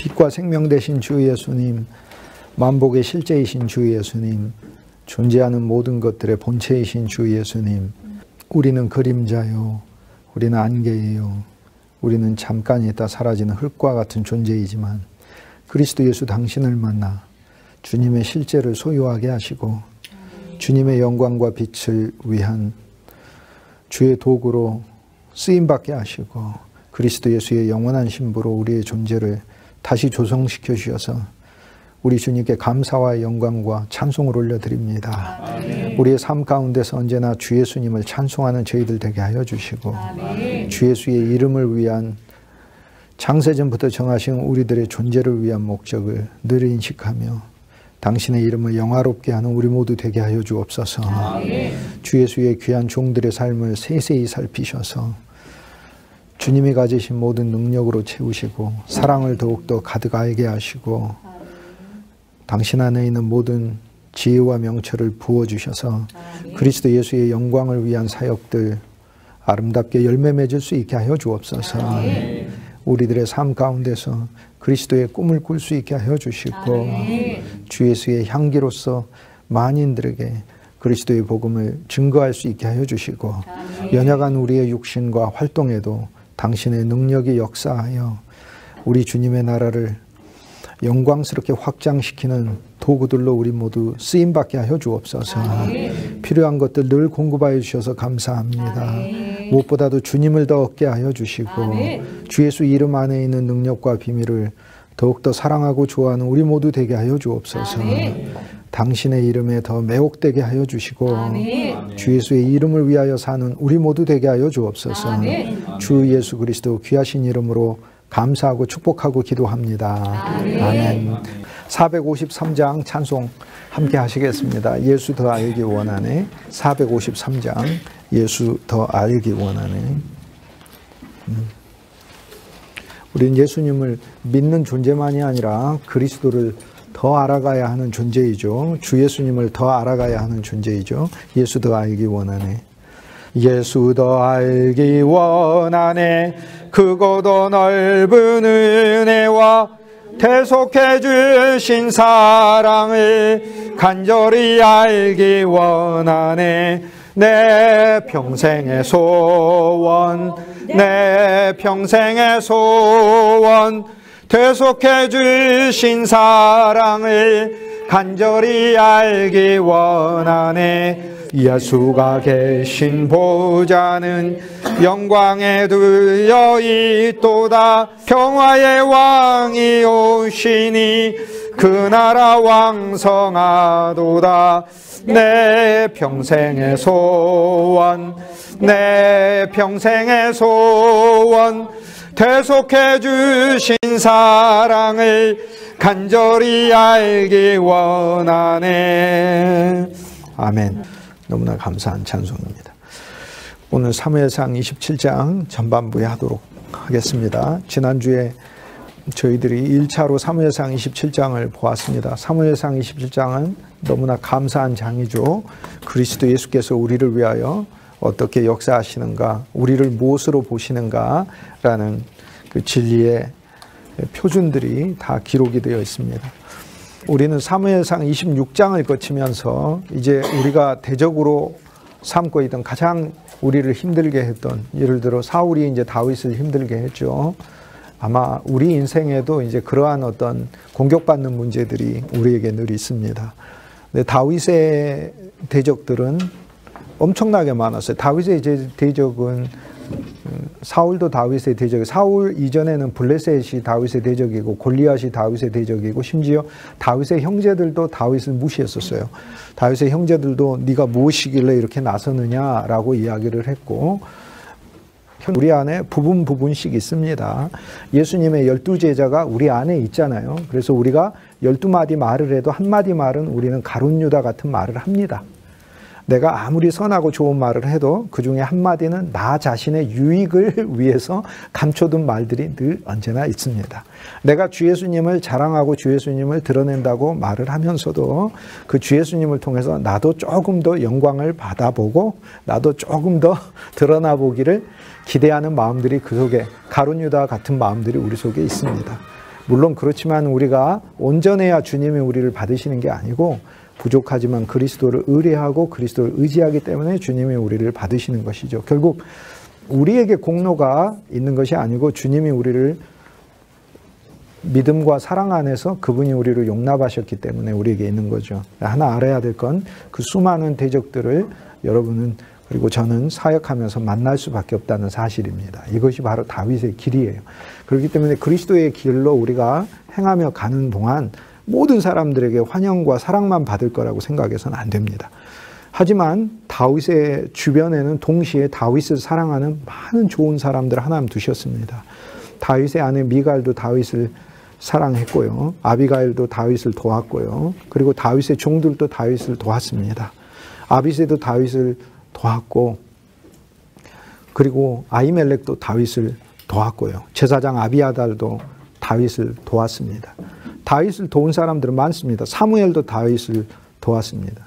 빛과 생명 되신 주 예수님, 만복의 실제이신 주 예수님, 존재하는 모든 것들의 본체이신 주 예수님, 우리는 그림자요, 우리는 안개예요, 우리는 잠깐 있다 사라지는 흙과 같은 존재이지만 그리스도 예수 당신을 만나 주님의 실제를 소유하게 하시고 주님의 영광과 빛을 위한 주의 도구로 쓰임받게 하시고 그리스도 예수의 영원한 신부로 우리의 존재를 다시 조성시켜 주셔서 우리 주님께 감사와 영광과 찬송을 올려드립니다. 아멘. 우리의 삶 가운데서 언제나 주 예수님을 찬송하는 저희들 되게 하여 주시고 아멘. 주 예수의 이름을 위한 창세전부터 정하신 우리들의 존재를 위한 목적을 늘 인식하며 당신의 이름을 영화롭게 하는 우리 모두 되게 하여 주옵소서. 아멘. 주 예수의 귀한 종들의 삶을 세세히 살피셔서 주님이 가지신 모든 능력으로 채우시고 사랑을 더욱더 가득하게 하시고 당신 안에 있는 모든 지혜와 명철을 부어주셔서 그리스도 예수의 영광을 위한 사역들 아름답게 열매 맺을 수 있게 하여 주옵소서. 우리들의 삶 가운데서 그리스도의 꿈을 꿀 수 있게 하여 주시고 주 예수의 향기로서 만인들에게 그리스도의 복음을 증거할 수 있게 하여 주시고 연약한 우리의 육신과 활동에도 당신의 능력이 역사하여 우리 주님의 나라를 영광스럽게 확장시키는 도구들로 우리 모두 쓰임받게 하여 주옵소서. 필요한 것들 늘 공급하여 주셔서 감사합니다. 무엇보다도 주님을 더 얻게 하여 주시고 주 예수 이름 안에 있는 능력과 비밀을 더욱더 사랑하고 좋아하는 우리 모두 되게 하여 주옵소서. 당신의 이름에 더 매혹되게 하여 주시고 주 예수의 이름을 위하여 사는 우리 모두 되게 하여 주옵소서. 주 예수 그리스도 귀하신 이름으로 감사하고 축복하고 기도합니다. 아멘. 453장 찬송 함께 하시겠습니다. 예수 더 알기 원하네. 453장 예수 더 알기 원하네. 우리는 예수님을 믿는 존재만이 아니라 그리스도를 더 알아가야 하는 존재이죠. 주 예수님을 더 알아가야 하는 존재이죠. 예수 더 알기 원하네. 예수 더 알기 원하네. 크고 더 넓은 은혜와 대속해 주신 사랑을 간절히 알기 원하네. 내 평생의 소원, 내 평생의 소원, 대속해 주신 사랑을 간절히 알기 원하네. 예수가 계신 보좌는 영광에 들려 있도다. 평화의 왕이 오시니 그 나라 왕성하도다. 내 평생의 소원, 내 평생의 소원, 대속해 주신 사랑을 간절히 알기 원하네. 아멘. 너무나 감사한 찬송입니다. 오늘 사무엘상 27장 전반부에 하도록 하겠습니다. 지난주에 저희들이 1차로 사무엘상 27장을 보았습니다. 사무엘상 27장은 너무나 감사한 장이죠. 그리스도 예수께서 우리를 위하여 어떻게 역사하시는가, 우리를 무엇으로 보시는가라는 그 진리의 표준들이 다 기록이 되어 있습니다. 우리는 사무엘상 26장을 거치면서 이제 우리가 대적으로 삼고 있던 가장 우리를 힘들게 했던, 예를 들어 사울이 이제 다윗을 힘들게 했죠. 아마 우리 인생에도 이제 그러한 어떤 공격받는 문제들이 우리에게 늘 있습니다. 근데 다윗의 대적들은 엄청나게 많았어요. 다윗의 대적은 사울도 다윗의 대적이고, 사울 이전에는 블레셋이 다윗의 대적이고 골리앗이 다윗의 대적이고, 심지어 다윗의 형제들도 다윗을 무시했었어요. 다윗의 형제들도 네가 무엇이길래 이렇게 나서느냐라고 이야기를 했고, 우리 안에 부분씩 있습니다. 예수님의 12제자가 우리 안에 있잖아요. 그래서 우리가 12마디 말을 해도 한마디 말은 우리는 가룟 유다 같은 말을 합니다. 내가 아무리 선하고 좋은 말을 해도 그 중에 한마디는 나 자신의 유익을 위해서 감춰둔 말들이 늘 언제나 있습니다. 내가 주 예수님을 자랑하고 주 예수님을 드러낸다고 말을 하면서도 그 주 예수님을 통해서 나도 조금 더 영광을 받아보고 나도 조금 더 드러나 보기를 기대하는 마음들이 그 속에 가룟 유다 같은 마음들이 우리 속에 있습니다. 물론 그렇지만 우리가 온전해야 주님이 우리를 받으시는 게 아니고 부족하지만 그리스도를 의뢰하고 그리스도를 의지하기 때문에 주님이 우리를 받으시는 것이죠. 결국 우리에게 공로가 있는 것이 아니고 주님이 우리를 믿음과 사랑 안에서 그분이 우리를 용납하셨기 때문에 우리에게 있는 거죠. 하나 알아야 될 건 그 수많은 대적들을 여러분은 그리고 저는 사역하면서 만날 수밖에 없다는 사실입니다. 이것이 바로 다윗의 길이에요. 그렇기 때문에 그리스도의 길로 우리가 행하며 가는 동안 모든 사람들에게 환영과 사랑만 받을 거라고 생각해서는 안 됩니다. 하지만 다윗의 주변에는 동시에 다윗을 사랑하는 많은 좋은 사람들 하나님 두셨습니다. 다윗의 아내 미갈도 다윗을 사랑했고요. 아비가일도 다윗을 도왔고요. 그리고 다윗의 종들도 다윗을 도왔습니다. 아비새도 다윗을 도왔고, 그리고 아히멜렉도 다윗을 도왔고요. 제사장 아비아달도 다윗을 도왔습니다. 다윗을 도운 사람들은 많습니다. 사무엘도 다윗을 도왔습니다.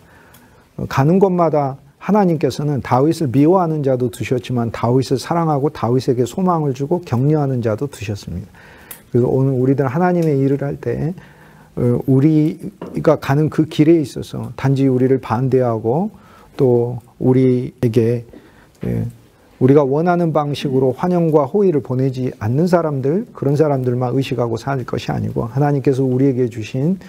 가는 곳마다 하나님께서는 다윗을 미워하는 자도 두셨지만 다윗을 사랑하고 다윗에게 소망을 주고 격려하는 자도 두셨습니다. 그래서 오늘 우리들 하나님의 일을 할 때 우리가 가는 그 길에 있어서 단지 우리를 반대하고 또 우리에게 우리가 원하는 방식으로 환영과 호의를 보내지 않는 사람들, 그런 사람들만 의식하고 살 것이 아니고 하나님께서 우리에게 주신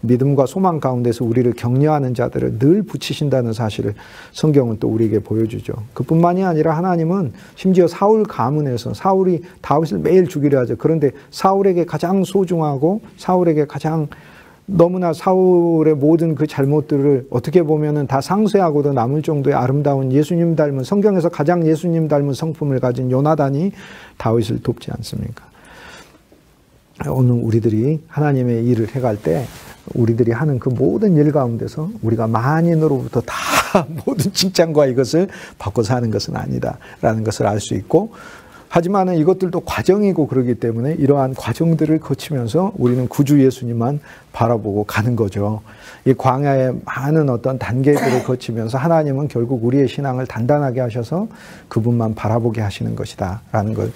믿음과 소망 가운데서 우리를 격려하는 자들을 늘 붙이신다는 사실을 성경은 또 우리에게 보여주죠. 그뿐만이 아니라 하나님은 심지어 사울 가문에서 사울이 다윗을 매일 죽이려 하죠. 그런데 사울에게 가장 소중하고 사울에게 가장 너무나 사울의 모든 그 잘못들을 어떻게 보면은 다 상쇄하고도 남을 정도의 아름다운 예수님 닮은, 성경에서 가장 예수님 닮은 성품을 가진 요나단이 다윗을 돕지 않습니까? 오늘 우리들이 하나님의 일을 해갈 때 우리들이 하는 그 모든 일 가운데서 우리가 만인으로부터 다 모든 칭찬과 이것을 받고 사는 것은 아니다라는 것을 알 수 있고, 하지만 이것들도 과정이고 그러기 때문에 이러한 과정들을 거치면서 우리는 구주 예수님만 바라보고 가는 거죠. 이 광야의 많은 어떤 단계들을 거치면서 하나님은 결국 우리의 신앙을 단단하게 하셔서 그분만 바라보게 하시는 것이다 라는 걸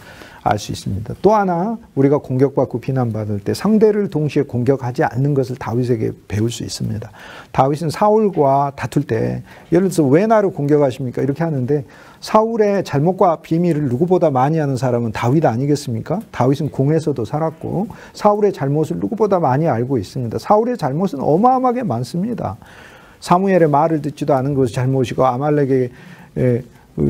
알 수 있습니다. 또 하나 우리가 공격받고 비난받을 때 상대를 동시에 공격하지 않는 것을 다윗에게 배울 수 있습니다. 다윗은 사울과 다툴 때 예를 들어서 왜 나를 공격하십니까? 이렇게 하는데 사울의 잘못과 비밀을 누구보다 많이 아는 사람은 다윗 아니겠습니까? 다윗은 궁에서도 살았고 사울의 잘못을 누구보다 많이 알고 있습니다. 사울의 잘못은 어마어마하게 많습니다. 사무엘의 말을 듣지도 않은 것이 잘못이고 아말렉의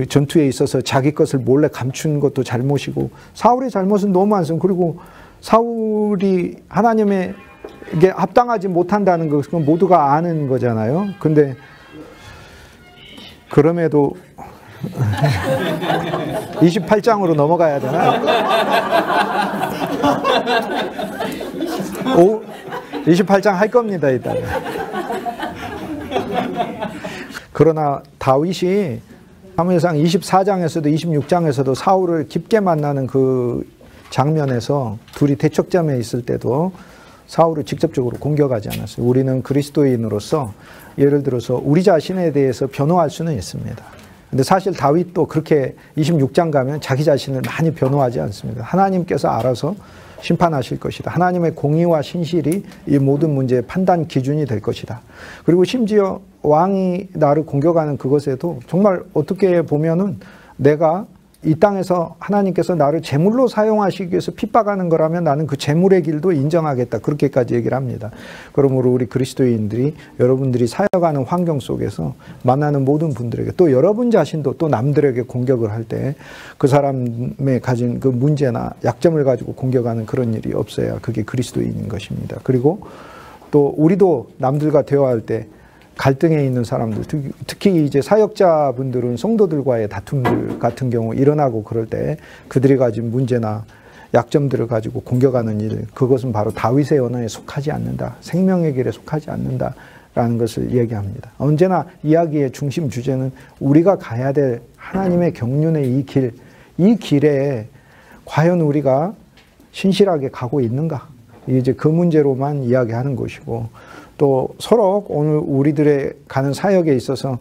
전투에 있어서 자기 것을 몰래 감춘 것도 잘못이고 사울의 잘못은 너무 많습니다. 그리고 사울이 하나님에게 합당하지 못한다는 것은 모두가 아는 거잖아요. 근데 그럼에도 28장으로 넘어가야 되나? 28장 할 겁니다, 일단. 그러나 다윗이 사무엘상 24장에서도 26장에서도 사울을 깊게 만나는 그 장면에서 둘이 대척점에 있을 때도 사울을 직접적으로 공격하지 않았어요. 우리는 그리스도인으로서 예를 들어서 우리 자신에 대해서 변호할 수는 있습니다. 근데 사실 다윗도 그렇게 26장 가면 자기 자신을 많이 변호하지 않습니다. 하나님께서 알아서 심판하실 것이다. 하나님의 공의와 신실이 이 모든 문제의 판단 기준이 될 것이다. 그리고 심지어 왕이 나를 공격하는 그것에도 정말 어떻게 보면은 내가 이 땅에서 하나님께서 나를 제물로 사용하시기 위해서 핍박하는 거라면 나는 그 제물의 길도 인정하겠다. 그렇게까지 얘기를 합니다. 그러므로 우리 그리스도인들이 여러분들이 사역하는 환경 속에서 만나는 모든 분들에게 또 여러분 자신도 또 남들에게 공격을 할 때 그 사람의 가진 그 문제나 약점을 가지고 공격하는 그런 일이 없어야 그게 그리스도인인 것입니다. 그리고 또 우리도 남들과 대화할 때 갈등에 있는 사람들, 특히 이제 사역자분들은 성도들과의 다툼들 같은 경우 일어나고 그럴 때 그들이 가진 문제나 약점들을 가지고 공격하는 일, 그것은 바로 다윗의 언어에 속하지 않는다. 생명의 길에 속하지 않는다라는 것을 얘기합니다. 언제나 이야기의 중심 주제는 우리가 가야 될 하나님의 경륜의 이 길, 이 길에 과연 우리가 신실하게 가고 있는가? 이제 그 문제로만 이야기하는 것이고, 또 서로 오늘 우리들의 가는 사역에 있어서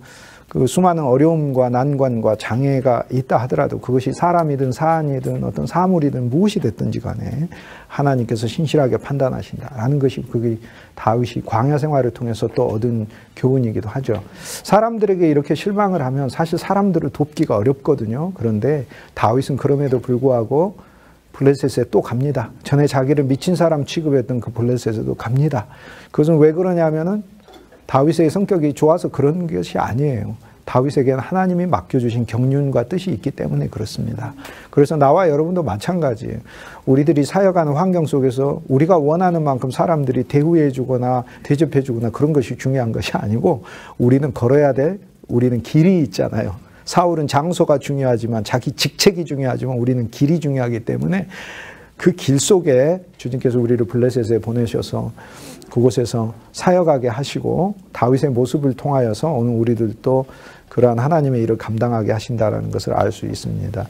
그 수많은 어려움과 난관과 장애가 있다 하더라도 그것이 사람이든 사안이든 어떤 사물이든 무엇이 됐든지 간에 하나님께서 신실하게 판단하신다라는 것이 그게 다윗이 광야 생활을 통해서 또 얻은 교훈이기도 하죠. 사람들에게 이렇게 실망을 하면 사실 사람들을 돕기가 어렵거든요. 그런데 다윗은 그럼에도 불구하고 블레셋에 또 갑니다. 전에 자기를 미친 사람 취급했던 그 블레셋에도 갑니다. 그것은 왜 그러냐면은 다윗의 성격이 좋아서 그런 것이 아니에요. 다윗에게는 하나님이 맡겨주신 경륜과 뜻이 있기 때문에 그렇습니다. 그래서 나와 여러분도 마찬가지예요. 우리들이 사역하는 환경 속에서 우리가 원하는 만큼 사람들이 대우해주거나 대접해주거나 그런 것이 중요한 것이 아니고 우리는 걸어야 될 우리는 길이 있잖아요. 사울은 장소가 중요하지만 자기 직책이 중요하지만 우리는 길이 중요하기 때문에 그 길 속에 주님께서 우리를 블레셋에 보내셔서 그곳에서 사역하게 하시고 다윗의 모습을 통하여서 오늘 우리들도 그러한 하나님의 일을 감당하게 하신다는 것을 알 수 있습니다.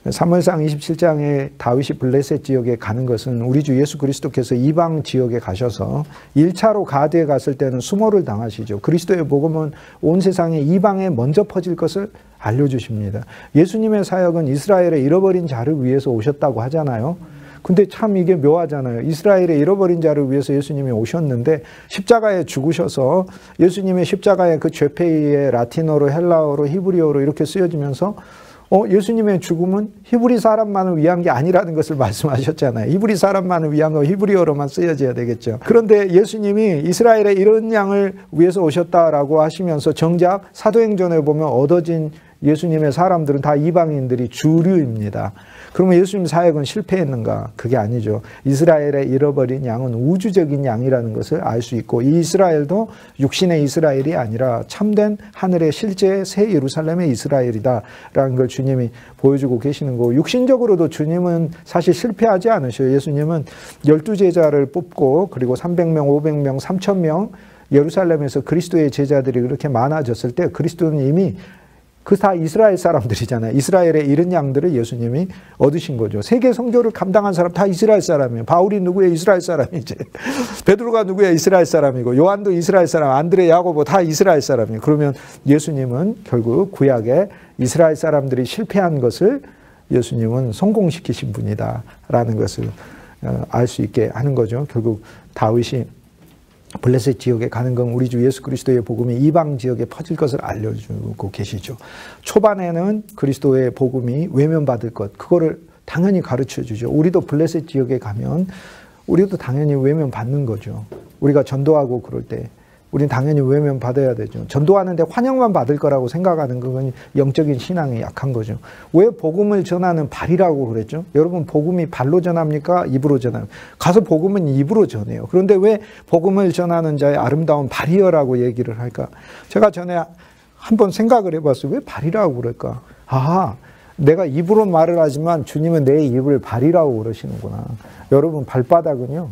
사무엘상 27장에 다윗이 블레셋 지역에 가는 것은 우리 주 예수 그리스도께서 이방 지역에 가셔서 1차로 가드에 갔을 때는 수모를 당하시죠. 그리스도의 복음은 온 세상에 이방에 먼저 퍼질 것을 알려주십니다. 예수님의 사역은 이스라엘의 잃어버린 자를 위해서 오셨다고 하잖아요. 근데 참 이게 묘하잖아요. 이스라엘의 잃어버린 자를 위해서 예수님이 오셨는데 십자가에 죽으셔서 예수님의 십자가의 그 죄페이에 라틴어로 헬라어로 히브리어로 이렇게 쓰여지면서 예수님의 죽음은 히브리 사람만을 위한 게 아니라는 것을 말씀하셨잖아요. 히브리 사람만을 위한 거 히브리어로만 쓰여져야 되겠죠. 그런데 예수님이 이스라엘의 이런 양을 위해서 오셨다라고 하시면서 정작 사도행전에 보면 얻어진 예수님의 사람들은 다 이방인들이 주류입니다. 그러면 예수님 사역은 실패했는가? 그게 아니죠. 이스라엘의 잃어버린 양은 우주적인 양이라는 것을 알 수 있고 이 이스라엘도 육신의 이스라엘이 아니라 참된 하늘의 실제 새 예루살렘의 이스라엘이다라는 걸 주님이 보여주고 계시는 거고 육신적으로도 주님은 사실 실패하지 않으셔요. 예수님은 12제자를 뽑고 그리고 300명, 500명, 3000명 예루살렘에서 그리스도의 제자들이 그렇게 많아졌을 때 그리스도는 이미 그 다 이스라엘 사람들이잖아요. 이스라엘의 이른 양들을 예수님이 얻으신 거죠. 세계 선교를 감당한 사람 다 이스라엘 사람이에요. 바울이 누구예요? 이스라엘 사람이지. 베드로가 누구예요? 이스라엘 사람이고 요한도 이스라엘 사람, 안드레, 야고보 다 이스라엘 사람이에요. 그러면 예수님은 결국 구약에 이스라엘 사람들이 실패한 것을 예수님은 성공시키신 분이다라는 것을 알 수 있게 하는 거죠. 결국 다윗이 블레셋 지역에 가는 건 우리 주 예수 그리스도의 복음이 이방 지역에 퍼질 것을 알려주고 계시죠. 초반에는 그리스도의 복음이 외면받을 것, 그거를 당연히 가르쳐 주죠. 우리도 블레셋 지역에 가면 우리도 당연히 외면받는 거죠. 우리가 전도하고 그럴 때 우리는 당연히 외면받아야 되죠. 전도하는데 환영만 받을 거라고 생각하는 그건 영적인 신앙이 약한 거죠. 왜 복음을 전하는 발이라고 그랬죠? 여러분 복음이 발로 전합니까? 입으로 전합니까? 가서 복음은 입으로 전해요. 그런데 왜 복음을 전하는 자의 아름다운 발이여라고 얘기를 할까? 제가 전에 한번 생각을 해봤어요. 왜 발이라고 그럴까? 내가 입으로 말을 하지만 주님은 내 입을 발이라고 그러시는구나. 여러분 발바닥은요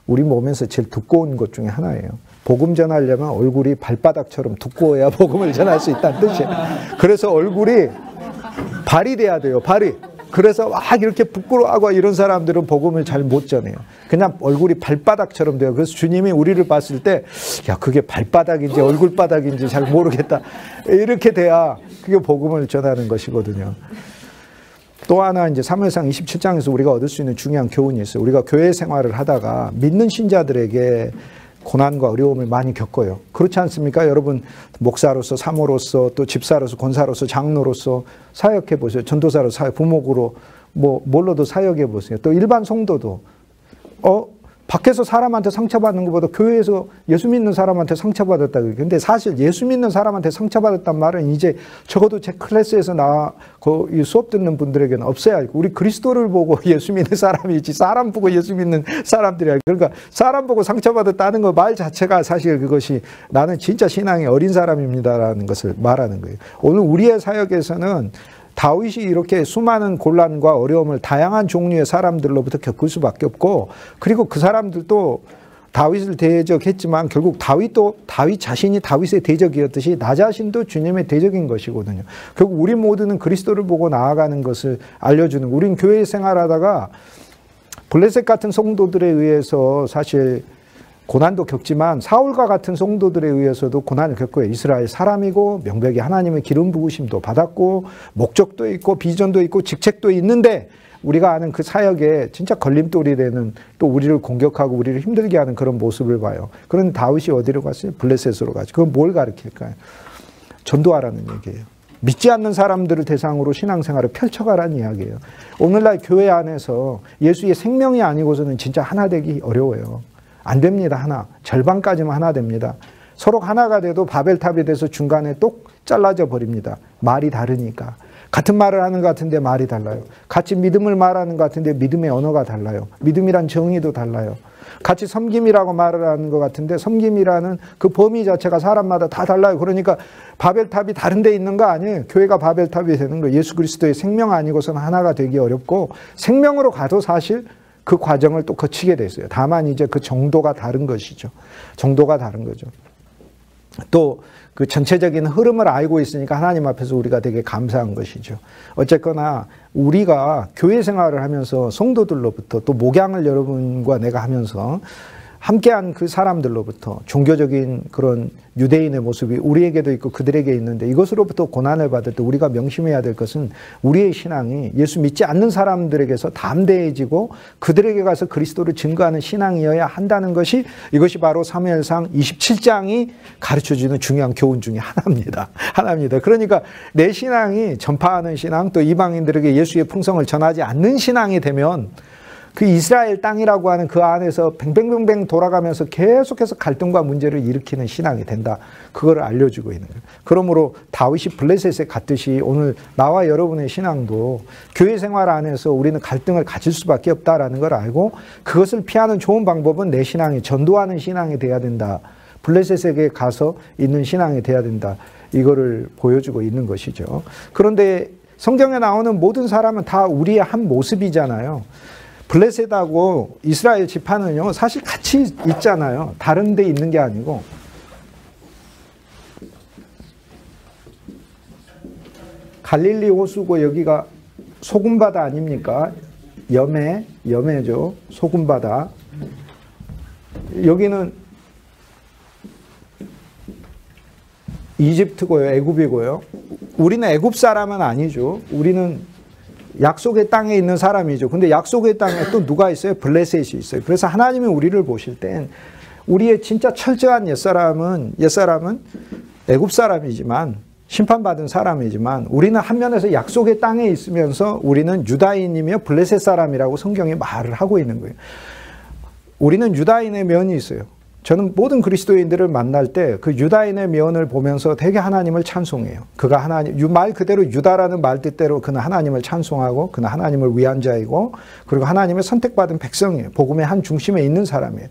우리 몸에서 제일 두꺼운 것 중에 하나예요. 복음 전하려면 얼굴이 발바닥처럼 두꺼워야 복음을 전할 수 있다는 뜻이에요. 그래서 얼굴이 발이 돼야 돼요. 발이. 그래서 막 이렇게 부끄러워하고 이런 사람들은 복음을 잘 못 전해요. 그냥 얼굴이 발바닥처럼 돼요. 그래서 주님이 우리를 봤을 때 야 그게 발바닥인지 얼굴바닥인지 잘 모르겠다. 이렇게 돼야 그게 복음을 전하는 것이거든요. 또 하나 이제 사무엘상 27장에서 우리가 얻을 수 있는 중요한 교훈이 있어요. 우리가 교회 생활을 하다가 믿는 신자들에게 고난과 어려움을 많이 겪어요. 그렇지 않습니까? 여러분 목사로서 사모로서 또 집사로서 권사로서 장로로서 사역해 보세요. 전도사로 사역, 부목으로 뭘로도 사역해 보세요. 또 일반 성도도 밖에서 사람한테 상처받는 것보다 교회에서 예수 믿는 사람한테 상처받았다. 근데 사실 예수 믿는 사람한테 상처받았단 말은 이제 적어도 제 클래스에서 이 수업 듣는 분들에게는 없어야 할고 우리 그리스도를 보고 예수 믿는 사람이지 사람 보고 예수 믿는 사람들이야. 그러니까 사람 보고 상처받았다는 거 말 자체가 사실 그것이 나는 진짜 신앙이 어린 사람입니다라는 것을 말하는 거예요. 오늘 우리의 사역에서는 다윗이 이렇게 수많은 곤란과 어려움을 다양한 종류의 사람들로부터 겪을 수밖에 없고 그리고 그 사람들도 다윗을 대적했지만 결국 다윗 자신이 다윗의 대적이었듯이 나 자신도 주님의 대적인 것이거든요. 결국 우리 모두는 그리스도를 보고 나아가는 것을 알려주는 우린 교회 생활하다가 블레셋 같은 성도들에 의해서 사실 고난도 겪지만 사울과 같은 성도들에 의해서도 고난을 겪고요. 이스라엘 사람이고 명백히 하나님의 기름 부으심도 받았고 목적도 있고 비전도 있고 직책도 있는데 우리가 아는 그 사역에 진짜 걸림돌이 되는, 또 우리를 공격하고 우리를 힘들게 하는 그런 모습을 봐요. 그런데 다윗이 어디로 갔어요? 블레셋으로 가죠. 그건 뭘 가르칠까요? 전도하라는 얘기예요. 믿지 않는 사람들을 대상으로 신앙생활을 펼쳐가라는 이야기예요. 오늘날 교회 안에서 예수의 생명이 아니고서는 진짜 하나 되기 어려워요. 안 됩니다. 하나. 절반까지만 하나 됩니다. 서로 하나가 돼도 바벨탑이 돼서 중간에 똑 잘라져 버립니다. 말이 다르니까. 같은 말을 하는 것 같은데 말이 달라요. 같이 믿음을 말하는 것 같은데 믿음의 언어가 달라요. 믿음이란 정의도 달라요. 같이 섬김이라고 말을 하는 것 같은데 섬김이라는 그 범위 자체가 사람마다 다 달라요. 그러니까 바벨탑이 다른 데 있는 거 아니에요. 교회가 바벨탑이 되는 거예요. 예수 그리스도의 생명 아니고서는 하나가 되기 어렵고, 생명으로 가도 사실 그 과정을 또 거치게 됐어요. 다만 이제 그 정도가 다른 것이죠. 정도가 다른 거죠. 또 그 전체적인 흐름을 알고 있으니까 하나님 앞에서 우리가 되게 감사한 것이죠. 어쨌거나 우리가 교회 생활을 하면서 성도들로부터, 또 목양을 여러분과 내가 하면서 함께한 그 사람들로부터 종교적인 그런 유대인의 모습이 우리에게도 있고 그들에게 있는데, 이것으로부터 고난을 받을 때 우리가 명심해야 될 것은 우리의 신앙이 예수 믿지 않는 사람들에게서 담대해지고 그들에게 가서 그리스도를 증거하는 신앙이어야 한다는 것이, 이것이 바로 사무엘상 27장이 가르쳐주는 중요한 교훈 중에 하나입니다. 하나입니다. 그러니까 내 신앙이 전파하는 신앙, 또 이방인들에게 예수의 풍성을 전하지 않는 신앙이 되면 그 이스라엘 땅이라고 하는 그 안에서 뱅뱅뱅뱅 돌아가면서 계속해서 갈등과 문제를 일으키는 신앙이 된다. 그거를 알려주고 있는 거예요. 그러므로 다윗이 블레셋에 갔듯이 오늘 나와 여러분의 신앙도 교회 생활 안에서 우리는 갈등을 가질 수밖에 없다라는 걸 알고, 그것을 피하는 좋은 방법은 내 신앙이 전도하는 신앙이 돼야 된다. 블레셋에게 가서 있는 신앙이 돼야 된다. 이거를 보여주고 있는 것이죠. 그런데 성경에 나오는 모든 사람은 다 우리의 한 모습이잖아요. 블레셋하고 이스라엘 지파는요, 사실 같이 있잖아요. 다른 데 있는 게 아니고. 갈릴리 호수고 여기가 소금바다 아닙니까? 염해죠. 소금바다. 여기는 이집트고요. 애굽이고요. 우리는 애굽 사람은 아니죠. 우리는 약속의 땅에 있는 사람이죠. 근데 약속의 땅에 또 누가 있어요? 블레셋이 있어요. 그래서 하나님이 우리를 보실 땐 우리의 진짜 철저한 옛사람은 애굽 사람이지만, 심판받은 사람이지만, 우리는 한 면에서 약속의 땅에 있으면서 우리는 유다인이며 블레셋 사람이라고 성경이 말을 하고 있는 거예요. 우리는 유다인의 면이 있어요. 저는 모든 그리스도인들을 만날 때 그 유다인의 면을 보면서 되게 하나님을 찬송해요. 그가 하나님, 말 그대로 유다라는 말 뜻대로 그는 하나님을 찬송하고 그는 하나님을 위한 자이고, 그리고 하나님의 선택받은 백성이에요. 복음의 한 중심에 있는 사람이에요.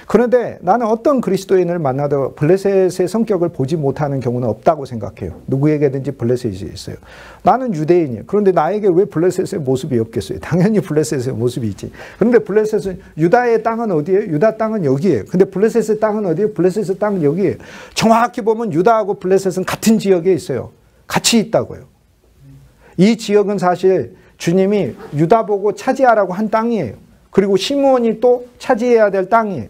그런데 나는 어떤 그리스도인을 만나도 블레셋의 성격을 보지 못하는 경우는 없다고 생각해요. 누구에게든지 블레셋이 있어요. 나는 유대인이에요. 그런데 나에게 왜 블레셋의 모습이 없겠어요? 당연히 블레셋의 모습이 있지. 그런데 블레셋은, 유다의 땅은 어디예요? 유다 땅은 여기예요. 근데 블레셋의 땅은 어디예요? 블레셋의 땅은 여기예요. 정확히 보면 유다하고 블레셋은 같은 지역에 있어요. 같이 있다고요. 이 지역은 사실 주님이 유다 보고 차지하라고 한 땅이에요. 그리고 시므온이 또 차지해야 될 땅이에요.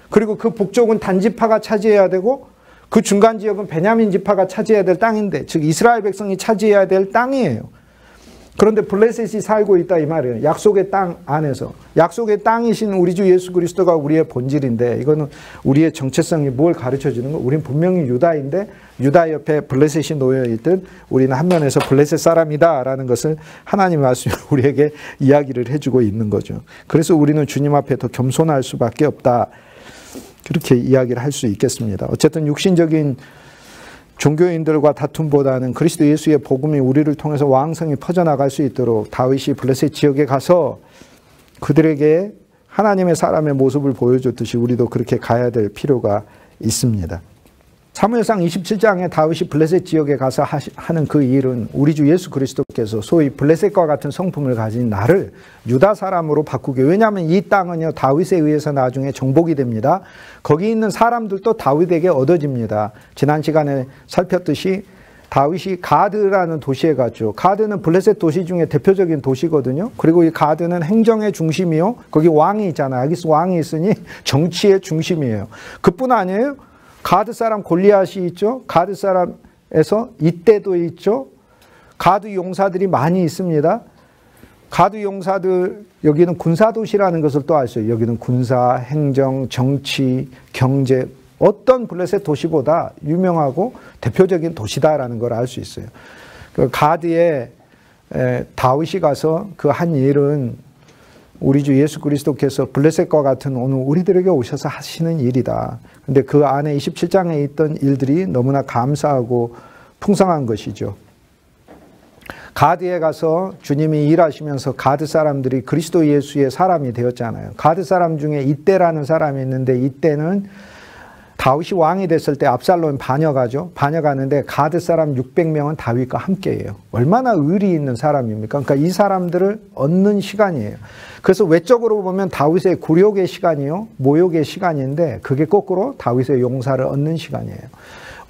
그리고 그 북쪽은 단 지파가 차지해야 되고, 그 중간 지역은 베냐민 지파가 차지해야 될 땅인데, 즉 이스라엘 백성이 차지해야 될 땅이에요. 그런데 블레셋이 살고 있다 이 말이에요. 약속의 땅 안에서. 약속의 땅이신 우리 주 예수 그리스도가 우리의 본질인데, 이거는 우리의 정체성이 뭘 가르쳐주는 거? 우린 분명히 유다인데 유다 옆에 블레셋이 놓여있듯 우리는 한 면에서 블레셋 사람이다라는 것을 하나님의 말씀이 우리에게 이야기를 해주고 있는 거죠. 그래서 우리는 주님 앞에 더 겸손할 수밖에 없다. 그렇게 이야기를 할 수 있겠습니다. 어쨌든 육신적인 종교인들과 다툼보다는 그리스도 예수의 복음이 우리를 통해서 왕성히 퍼져나갈 수 있도록 다윗이 블레셋 지역에 가서 그들에게 하나님의 사람의 모습을 보여줬듯이 우리도 그렇게 가야 될 필요가 있습니다. 사무엘상 27장에 다윗이 블레셋 지역에 가서 하는 그 일은 우리 주 예수 그리스도께서 소위 블레셋과 같은 성품을 가진 나를 유다 사람으로 바꾸게. 왜냐하면 이 땅은요, 다윗에 의해서 나중에 정복이 됩니다. 거기 있는 사람들도 다윗에게 얻어집니다. 지난 시간에 살폈듯이 다윗이 가드라는 도시에 갔죠. 가드는 블레셋 도시 중에 대표적인 도시거든요. 그리고 이 가드는 행정의 중심이요. 거기 왕이 있잖아요. 아기스 왕이 있으니 정치의 중심이에요. 그뿐 아니에요. 가드 사람 골리앗이 있죠. 가드 사람에서 이때도 있죠. 가드 용사들이 많이 있습니다. 가드 용사들, 여기는 군사도시라는 것을 또 아시죠. 여기는 군사, 행정, 정치, 경제, 어떤 블레셋 도시보다 유명하고 대표적인 도시다라는 걸 알 수 있어요. 그 가드에 다윗이 가서 그 한 일은 우리 주 예수 그리스도께서 블레셋과 같은 오늘 우리들에게 오셔서 하시는 일이다. 근데 그 안에 27장에 있던 일들이 너무나 감사하고 풍성한 것이죠. 가드에 가서 주님이 일하시면서 가드 사람들이 그리스도 예수의 사람이 되었잖아요. 가드 사람 중에 이때라는 사람이 있는데 이때는 다윗이 왕이 됐을 때 압살롬 반역하죠. 반역하는데 가드 사람 600명은 다윗과 함께해요. 얼마나 의리 있는 사람입니까? 그러니까 이 사람들을 얻는 시간이에요. 그래서 외적으로 보면 다윗의 굴욕의 시간이요, 모욕의 시간인데 그게 거꾸로 다윗의 용사를 얻는 시간이에요.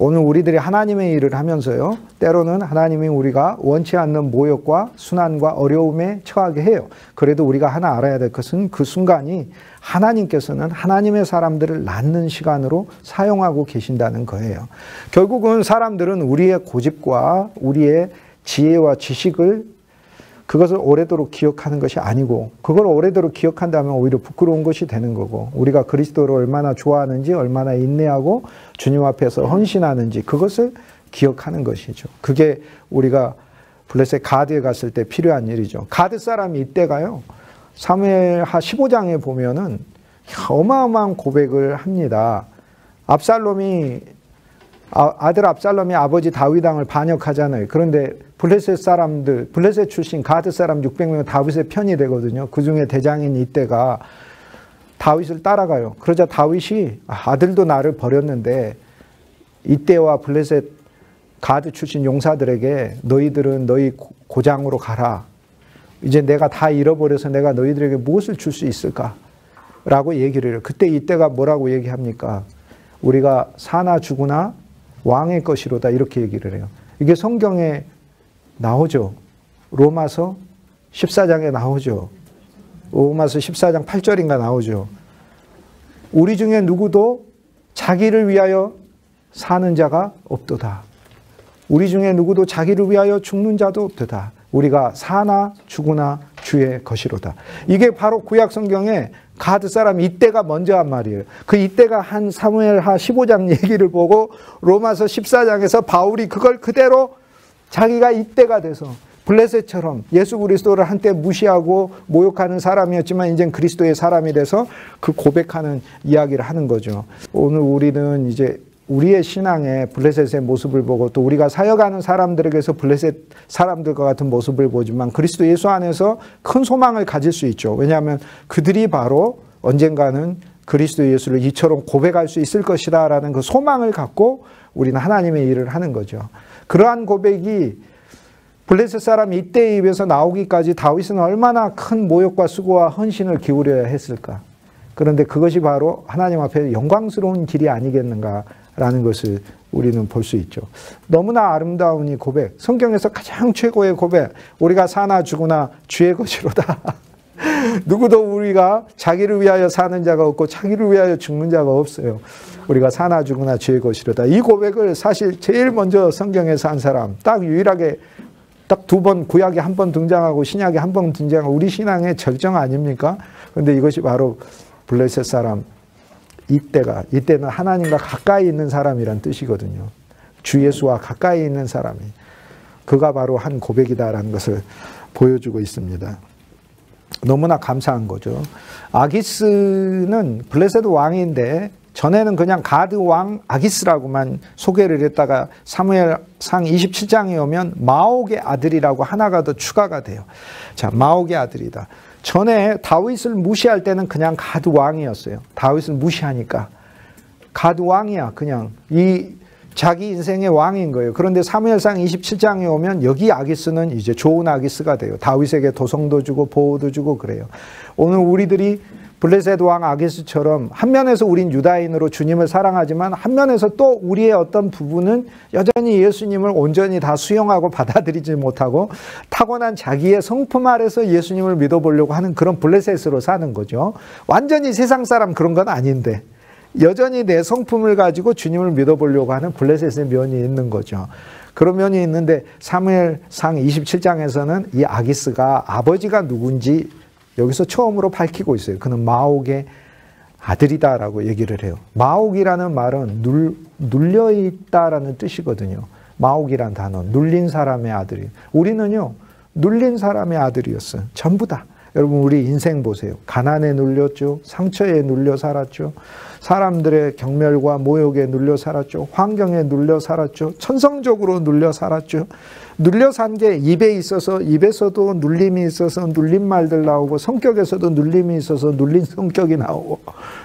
오늘 우리들이 하나님의 일을 하면서요, 때로는 하나님이 우리가 원치 않는 모욕과 순환과 어려움에 처하게 해요. 그래도 우리가 하나 알아야 될 것은 그 순간이 하나님께서는 하나님의 사람들을 낳는 시간으로 사용하고 계신다는 거예요. 결국은 사람들은 우리의 고집과 우리의 지혜와 지식을 그것을 오래도록 기억하는 것이 아니고, 그걸 오래도록 기억한다면 오히려 부끄러운 것이 되는 거고, 우리가 그리스도를 얼마나 좋아하는지, 얼마나 인내하고 주님 앞에서 헌신하는지 그것을 기억하는 것이죠. 그게 우리가 블레셋 가드에 갔을 때 필요한 일이죠. 가드 사람이 이때가요, 사무엘하 15장에 보면은 어마어마한 고백을 합니다. 압살롬이 아들 압살롬이 아버지 다윗 왕을 반역하잖아요. 그런데 블레셋 사람들, 블레셋 출신 가드 사람 600명은 다윗의 편이 되거든요. 그 중에 대장인 이때가 다윗을 따라가요. 그러자 다윗이 아들도 나를 버렸는데 이때와 블레셋 가드 출신 용사들에게 너희들은 너희 고장으로 가라. 이제 내가 다 잃어버려서 내가 너희들에게 무엇을 줄 수 있을까? 라고 얘기를 해요. 그때 이때가 뭐라고 얘기합니까? 우리가 사나 죽으나 왕의 것이로다, 이렇게 얘기를 해요. 이게 성경에 나오죠. 로마서 14장에 나오죠. 로마서 14장 8절인가 나오죠. 우리 중에 누구도 자기를 위하여 사는 자가 없도다. 우리 중에 누구도 자기를 위하여 죽는 자도 없도다. 우리가 사나 죽으나 주의 것이로다. 이게 바로 구약 성경에 가드 사람 이때가 먼저 한 말이에요. 그 이때가 한 사무엘하 15장 얘기를 보고 로마서 14장에서 바울이 그걸 그대로 자기가 이때가 돼서 블레셋처럼 예수 그리스도를 한때 무시하고 모욕하는 사람이었지만 이젠 그리스도의 사람이 돼서 그 고백하는 이야기를 하는 거죠. 오늘 우리는 이제 우리의 신앙에 블레셋의 모습을 보고 또 우리가 사역하는 사람들에게서 블레셋 사람들과 같은 모습을 보지만 그리스도 예수 안에서 큰 소망을 가질 수 있죠. 왜냐하면 그들이 바로 언젠가는 그리스도 예수를 이처럼 고백할 수 있을 것이다 라는 그 소망을 갖고 우리는 하나님의 일을 하는 거죠. 그러한 고백이 블레셋 사람 이때의 입에서 나오기까지 다윗은 얼마나 큰 모욕과 수고와 헌신을 기울여야 했을까. 그런데 그것이 바로 하나님 앞에 영광스러운 길이 아니겠는가라는 것을 우리는 볼 수 있죠. 너무나 아름다운 이 고백, 성경에서 가장 최고의 고백, 우리가 사나 죽으나 주의 것이로다. 누구도 우리가 자기를 위하여 사는 자가 없고 자기를 위하여 죽는 자가 없어요. 우리가 사나 죽으나 주의 것이로다. 이 고백을 사실 제일 먼저 성경에서 한 사람, 딱 유일하게 딱 두 번, 구약에 한 번 등장하고 신약에 한 번 등장하고 우리 신앙의 절정 아닙니까? 그런데 이것이 바로 블레셋 사람, 이때는 하나님과 가까이 있는 사람이란 뜻이거든요. 주 예수와 가까이 있는 사람이, 그가 바로 한 고백이다라는 것을 보여주고 있습니다. 너무나 감사한 거죠. 아기스는 블레셋 왕인데 전에는 그냥 가드 왕 아기스라고만 소개를 했다가 사무엘상 27장에 오면 마옥의 아들이라고 하나가 더 추가가 돼요. 자, 마옥의 아들이다. 전에 다윗을 무시할 때는 그냥 가드 왕이었어요. 다윗을 무시하니까 가드 왕이야. 그냥 이 자기 인생의 왕인 거예요. 그런데 사무엘상 27장에 오면 여기 아기스는 이제 좋은 아기스가 돼요. 다윗에게 도성도 주고 보호도 주고 그래요. 오늘 우리들이 블레셋 왕 아기스처럼 한 면에서 우린 유다인으로 주님을 사랑하지만 한 면에서 또 우리의 어떤 부분은 여전히 예수님을 온전히 다 수용하고 받아들이지 못하고 타고난 자기의 성품 아래서 예수님을 믿어보려고 하는 그런 블레셋으로 사는 거죠. 완전히 세상 사람 그런 건 아닌데 여전히 내 성품을 가지고 주님을 믿어보려고 하는 블레셋의 면이 있는 거죠. 그런 면이 있는데 사무엘상 27장에서는 이 아기스가 아버지가 누군지 여기서 처음으로 밝히고 있어요. 그는 마옥의 아들이다라고 얘기를 해요. 마옥이라는 말은 눌려있다라는 뜻이거든요. 마옥이란 단어, 눌린 사람의 아들이. 우리는요, 눌린 사람의 아들이었어요. 전부 다. 여러분 우리 인생 보세요. 가난에 눌렸죠. 상처에 눌려 살았죠. 사람들의 경멸과 모욕에 눌려 살았죠. 환경에 눌려 살았죠. 천성적으로 눌려 살았죠. 눌려 산 게 입에 있어서 입에서도 눌림이 있어서 눌린 말들 나오고 성격에서도 눌림이 있어서 눌린 성격이 나오고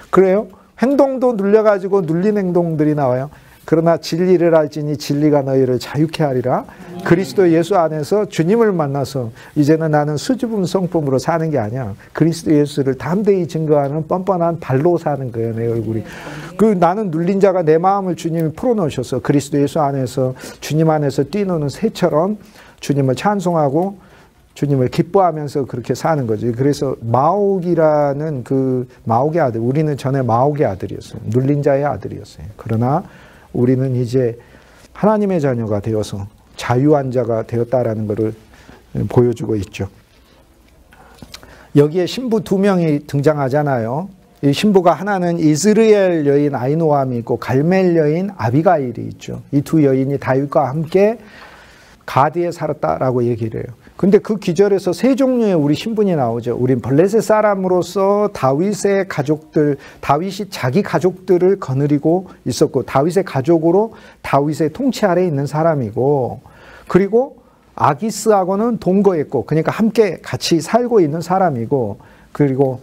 그래요. 행동도 눌려가지고 눌린 행동들이 나와요. 그러나 진리를 알지니 진리가 너희를 자유케 하리라. 그리스도 예수 안에서 주님을 만나서 이제는 나는 수줍은 성품으로 사는 게 아니야. 그리스도 예수를 담대히 증거하는 뻔뻔한 발로 사는 거예요. 내 얼굴이. 나는 눌린 자가 내 마음을 주님이 풀어놓으셔서 그리스도 예수 안에서 주님 안에서 뛰노는 새처럼 주님을 찬송하고 주님을 기뻐하면서 그렇게 사는 거지. 그래서 마옥이라는 그 마옥의 아들, 우리는 전에 마옥의 아들이었어요. 눌린 자의 아들이었어요. 그러나 우리는 이제 하나님의 자녀가 되어서 자유한 자가 되었다라는 것을 보여주고 있죠. 여기에 신부 두 명이 등장하잖아요. 이 신부가 하나는 이스라엘 여인 아히노암이 있고 갈멜 여인 아비가일이 있죠. 이 두 여인이 다윗과 함께 가드에 살았다라고 얘기를 해요. 근데 그 기절에서 세 종류의 우리 신분이 나오죠. 우린 블레셋 사람으로서 다윗의 가족들, 다윗이 자기 가족들을 거느리고 있었고 다윗의 가족으로 다윗의 통치 아래에 있는 사람이고 그리고 아기스하고는 동거했고 그러니까 함께 같이 살고 있는 사람이고 그리고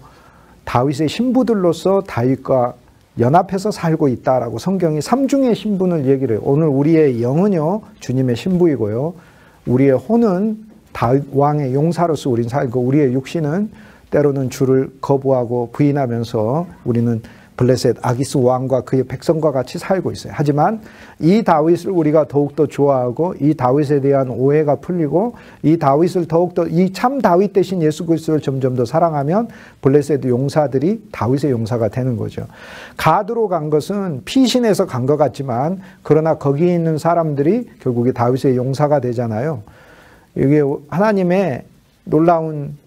다윗의 신부들로서 다윗과 연합해서 살고 있다라고 성경이 삼중의 신분을 얘기를 해요. 오늘 우리의 영은요 주님의 신부이고요. 우리의 혼은 다윗 왕의 용사로서 우린 살고 우리의 육신은 때로는 주를 거부하고 부인하면서 우리는 블레셋 아기스 왕과 그의 백성과 같이 살고 있어요. 하지만 이 다윗을 우리가 더욱더 좋아하고 이 다윗에 대한 오해가 풀리고 이 다윗을 더욱더 이 참 다윗 대신 예수 그리스도를 점점 더 사랑하면 블레셋 용사들이 다윗의 용사가 되는 거죠. 가드로 간 것은 피신해서 간 것 같지만 그러나 거기 있는 사람들이 결국에 다윗의 용사가 되잖아요. 이게 하나님의 놀라운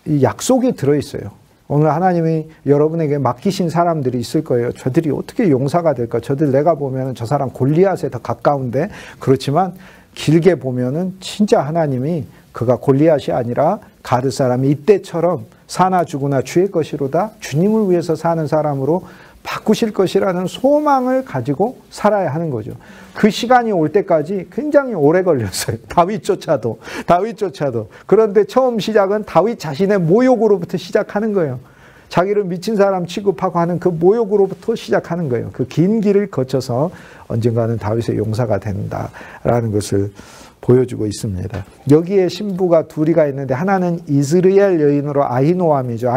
이 약속이 들어있어요. 오늘 하나님이 여러분에게 맡기신 사람들이 있을 거예요. 저들이 어떻게 용사가 될까? 저들 내가 보면 저 사람 골리앗에 더 가까운데 그렇지만 길게 보면은 진짜 하나님이 그가 골리앗이 아니라 가드 사람이 이때처럼 사나 죽으나 주의 것이로다 주님을 위해서 사는 사람으로 바꾸실 것이라는 소망을 가지고 살아야 하는 거죠. 그 시간이 올 때까지 굉장히 오래 걸렸어요. 다윗조차도. 그런데 처음 시작은 다윗 자신의 모욕으로부터 시작하는 거예요. 자기를 미친 사람 취급하고 하는 그 모욕으로부터 시작하는 거예요. 그 긴 길을 거쳐서 언젠가는 다윗의 용사가 된다라는 것을 보여주고 있습니다. 여기에 신부가 둘이가 있는데 하나는 이스라엘 여인으로 아히노암이죠.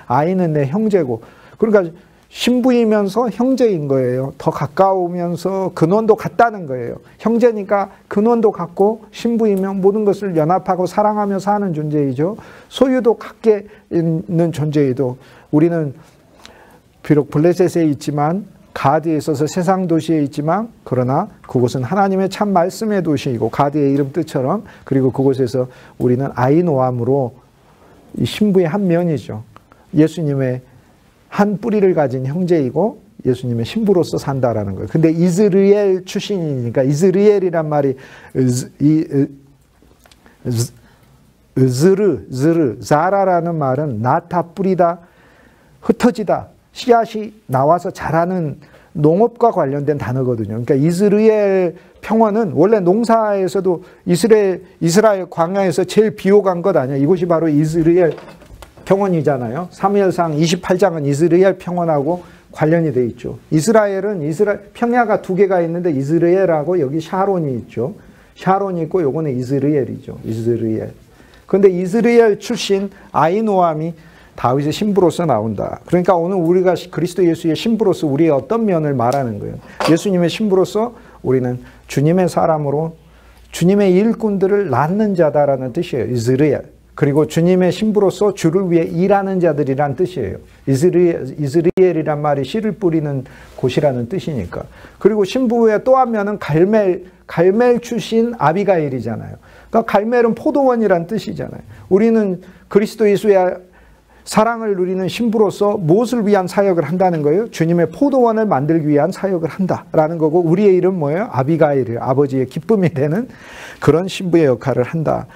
아히는 내 형제고 그러니까 신부이면서 형제인 거예요. 더 가까우면서 근원도 같다는 거예요. 형제니까 근원도 같고 신부이면 모든 것을 연합하고 사랑하며 사는 존재이죠. 소유도 같게 있는 존재이도 우리는 비록 블레셋에 있지만 가드에 있어서 세상 도시에 있지만 그러나 그곳은 하나님의 참 말씀의 도시이고 가드의 이름 뜻처럼 그리고 그곳에서 우리는 아히노암으로 이 신부의 한 면이죠. 예수님의 한 뿌리를 가진 형제이고 예수님의 신부로서 산다라는 거예요. 근데 이스라엘 출신이니까 이스라엘이란 말이 자라라는 말은 나타 뿌리다, 흩어지다, 씨앗이 나와서 자라는 농업과 관련된 단어거든요. 그러니까 이스라엘 평원은 원래 농사에서도 이스라엘 광야에서 제일 비호감 것 아니에요. 이곳이 바로 이스라엘 평원이잖아요. 사무엘상 28장은 이스라엘 평원하고 관련이 돼 있죠. 이스라엘은 평야가 두 개가 있는데 이스라엘하고 여기 샤론이 있죠. 샤론이 있고 요거는 이스라엘이죠. 이스라엘. 그런데 이스라엘 출신 아히노암이 다윗의 신부로서 나온다. 그러니까 오늘 우리가 그리스도 예수의 신부로서 우리의 어떤 면을 말하는 거예요. 예수님의 신부로서 우리는 주님의 사람으로 주님의 일꾼들을 낳는 자다라는 뜻이에요. 이스라엘. 그리고 주님의 신부로서 주를 위해 일하는 자들이란 뜻이에요. 이스라엘이란 말이 씨를 뿌리는 곳이라는 뜻이니까. 그리고 신부의 또 한 면은 갈멜 출신 아비가일이잖아요. 그러니까 갈멜은 포도원이란 뜻이잖아요. 우리는 그리스도 예수의 사랑을 누리는 신부로서 무엇을 위한 사역을 한다는 거예요? 주님의 포도원을 만들기 위한 사역을 한다라는 거고, 우리의 이름 뭐예요? 아비가일이에요. 아버지의 기쁨이 되는 그런 신부의 역할을 한다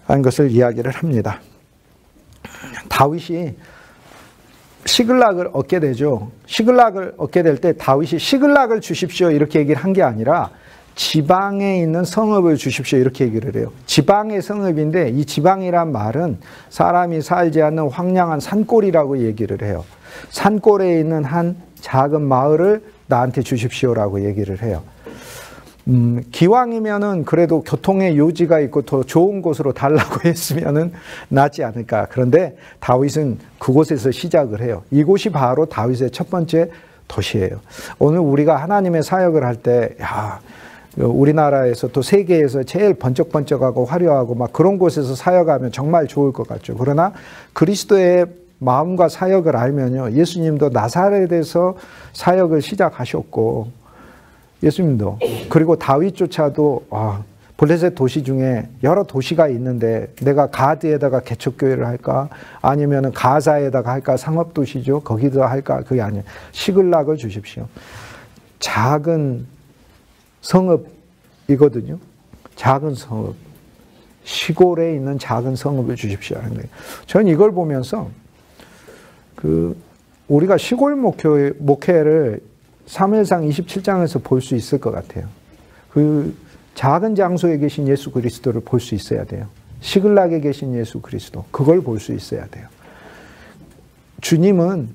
하는 것을 이야기를 합니다. 다윗이 시글락을 얻게 되죠. 시글락을 얻게 될 때 다윗이 시글락을 주십시오 이렇게 얘기를 한 게 아니라 지방에 있는 성읍을 주십시오 이렇게 얘기를 해요. 지방의 성읍인데 이 지방이란 말은 사람이 살지 않는 황량한 산골이라고 얘기를 해요. 산골에 있는 한 작은 마을을 나한테 주십시오라고 얘기를 해요. 기왕이면은 그래도 교통의 요지가 있고 더 좋은 곳으로 달라고 했으면은 낫지 않을까. 그런데 다윗은 그곳에서 시작을 해요. 이곳이 바로 다윗의 첫 번째 도시예요. 오늘 우리가 하나님의 사역을 할 때, 우리나라에서 또 세계에서 제일 번쩍번쩍하고 화려하고 막 그런 곳에서 사역하면 정말 좋을 것 같죠. 그러나 그리스도의 마음과 사역을 알면요, 예수님도 나사렛에서 사역을 시작하셨고, 예수님도, 그리고 다윗조차도 블레셋 도시 중에 여러 도시가 있는데 내가 가드에다가 개척교회를 할까? 아니면 가사에다가 할까? 상업도시죠. 거기다 할까? 그게 아니에요. 시글락을 주십시오. 작은 성읍이거든요. 작은 성읍. 시골에 있는 작은 성읍을 주십시오 하는 거예요. 저는 이걸 보면서 우리가 시골 목회를 사무엘상 27장에서 볼 수 있을 것 같아요. 그 작은 장소에 계신 예수 그리스도를 볼 수 있어야 돼요. 시글락에 계신 예수 그리스도, 그걸 볼 수 있어야 돼요. 주님은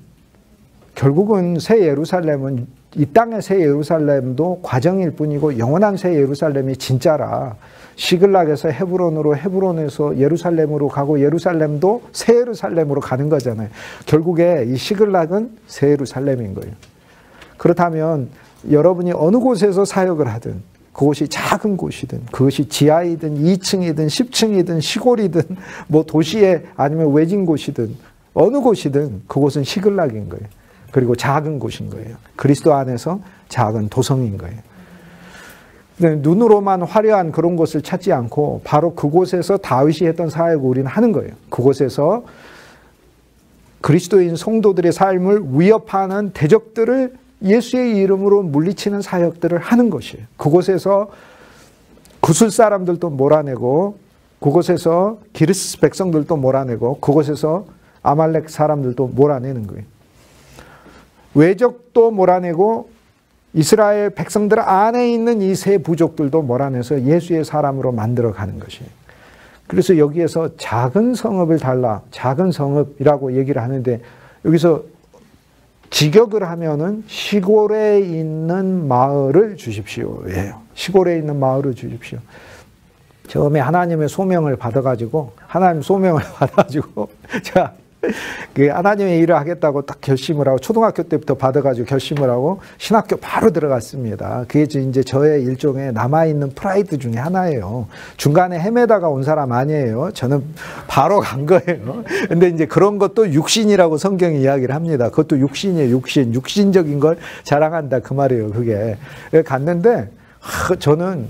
결국은 새 예루살렘은, 이 땅의 새 예루살렘도 과정일 뿐이고 영원한 새 예루살렘이 진짜라. 시글락에서 헤브론으로, 헤브론에서 예루살렘으로 가고 예루살렘도 새 예루살렘으로 가는 거잖아요. 결국에 이 시글락은 새 예루살렘인 거예요. 그렇다면 여러분이 어느 곳에서 사역을 하든, 그곳이 작은 곳이든, 그것이 지하이든 2층이든 10층이든 시골이든 뭐 도시에 아니면 외진 곳이든 어느 곳이든 그곳은 시글락인 거예요. 그리고 작은 곳인 거예요. 그리스도 안에서 작은 도성인 거예요. 눈으로만 화려한 그런 곳을 찾지 않고 바로 그곳에서 다윗이 했던 사역을 우리는 하는 거예요. 그곳에서 그리스도인 성도들의 삶을 위협하는 대적들을 예수의 이름으로 물리치는 사역들을 하는 것이에요. 그곳에서 구슬 사람들도 몰아내고, 그곳에서 기르스 백성들도 몰아내고, 그곳에서 아말렉 사람들도 몰아내는 거예요. 외적도 몰아내고 이스라엘 백성들 안에 있는 이 세 부족들도 몰아내서 예수의 사람으로 만들어가는 것이에요. 그래서 여기에서 작은 성읍을 달라, 작은 성읍이라고 얘기를 하는데, 여기서 직역을 하면은 시골에 있는 마을을 주십시오. 예요. 시골에 있는 마을을 주십시오. 처음에 하나님의 소명을 받아가지고, 제가 하나님의 일을 하겠다고 딱 결심을 하고, 초등학교 때부터 받아가지고 결심을 하고 신학교 바로 들어갔습니다. 그게 이제 저의 일종의 남아있는 프라이드 중에 하나예요. 중간에 헤매다가 온 사람 아니에요. 저는 바로 간 거예요. 근데 이제 그런 것도 육신이라고 성경이 이야기를 합니다. 그것도 육신이에요. 육신적인 걸 자랑한다. 그 말이에요. 그게. 갔는데, 저는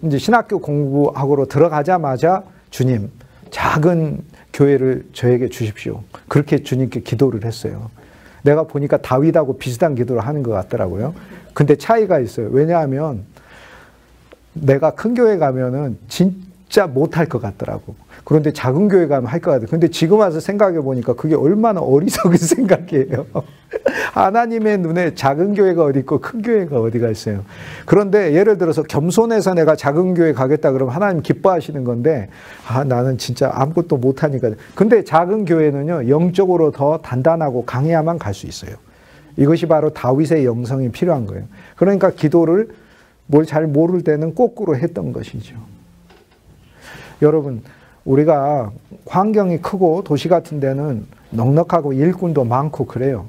이제 신학교 공부학으로 들어가자마자 주님, 작은 교회를 저에게 주십시오. 그렇게 주님께 기도를 했어요. 내가 보니까 다윗하고 비슷한 기도를 하는 것 같더라고요. 근데 차이가 있어요. 왜냐하면 내가 큰 교회 가면은 진짜 못할 것 같더라고. 그런데 작은 교회 가면 할 것 같아요. 근데 지금 와서 생각해 보니까 그게 얼마나 어리석은 생각이에요. 하나님의 눈에 작은 교회가 어디 있고 큰 교회가 어디가 있어요. 그런데 예를 들어서 겸손해서 내가 작은 교회 가겠다 그러면 하나님 기뻐하시는 건데, 나는 진짜 아무것도 못하니까. 근데 작은 교회는요, 영적으로 더 단단하고 강해야만 갈 수 있어요. 이것이 바로 다윗의 영성이 필요한 거예요. 그러니까 기도를 뭘 잘 모를 때는 거꾸로 했던 것이죠. 여러분, 우리가 환경이 크고 도시 같은 데는 넉넉하고 일꾼도 많고 그래요.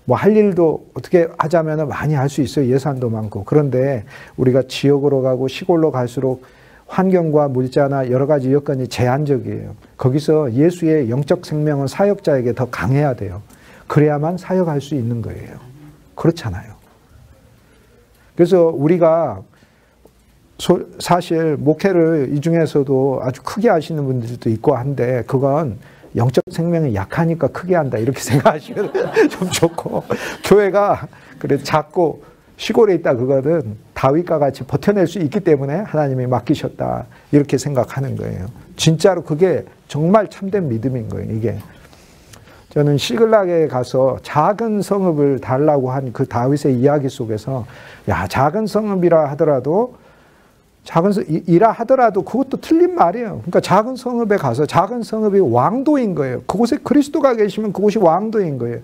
뭐 할 일도 어떻게 하자면 많이 할 수 있어요. 예산도 많고. 그런데 우리가 지역으로 가고 시골로 갈수록 환경과 물자나 여러 가지 여건이 제한적이에요. 거기서 예수의 영적 생명은 사역자에게 더 강해야 돼요. 그래야만 사역할 수 있는 거예요. 그렇잖아요. 그래서 우리가 사실 목회를 이 중에서도 아주 크게 하시는 분들도 있고 한데 그건 영적 생명이 약하니까 크게 한다 이렇게 생각하시면 좀 좋고, 교회가 그래 작고 시골에 있다 그거는 다윗과 같이 버텨낼 수 있기 때문에 하나님이 맡기셨다 이렇게 생각하는 거예요. 진짜로 그게 정말 참된 믿음인 거예요. 이게 저는 시글락에 가서 작은 성읍을 달라고 한 그 다윗의 이야기 속에서, 야, 작은 성읍이라 하더라도 이라 하더라도 그것도 틀린 말이에요. 그러니까 작은 성읍에 가서, 작은 성읍이 왕도인 거예요. 그곳에 그리스도가 계시면 그곳이 왕도인 거예요.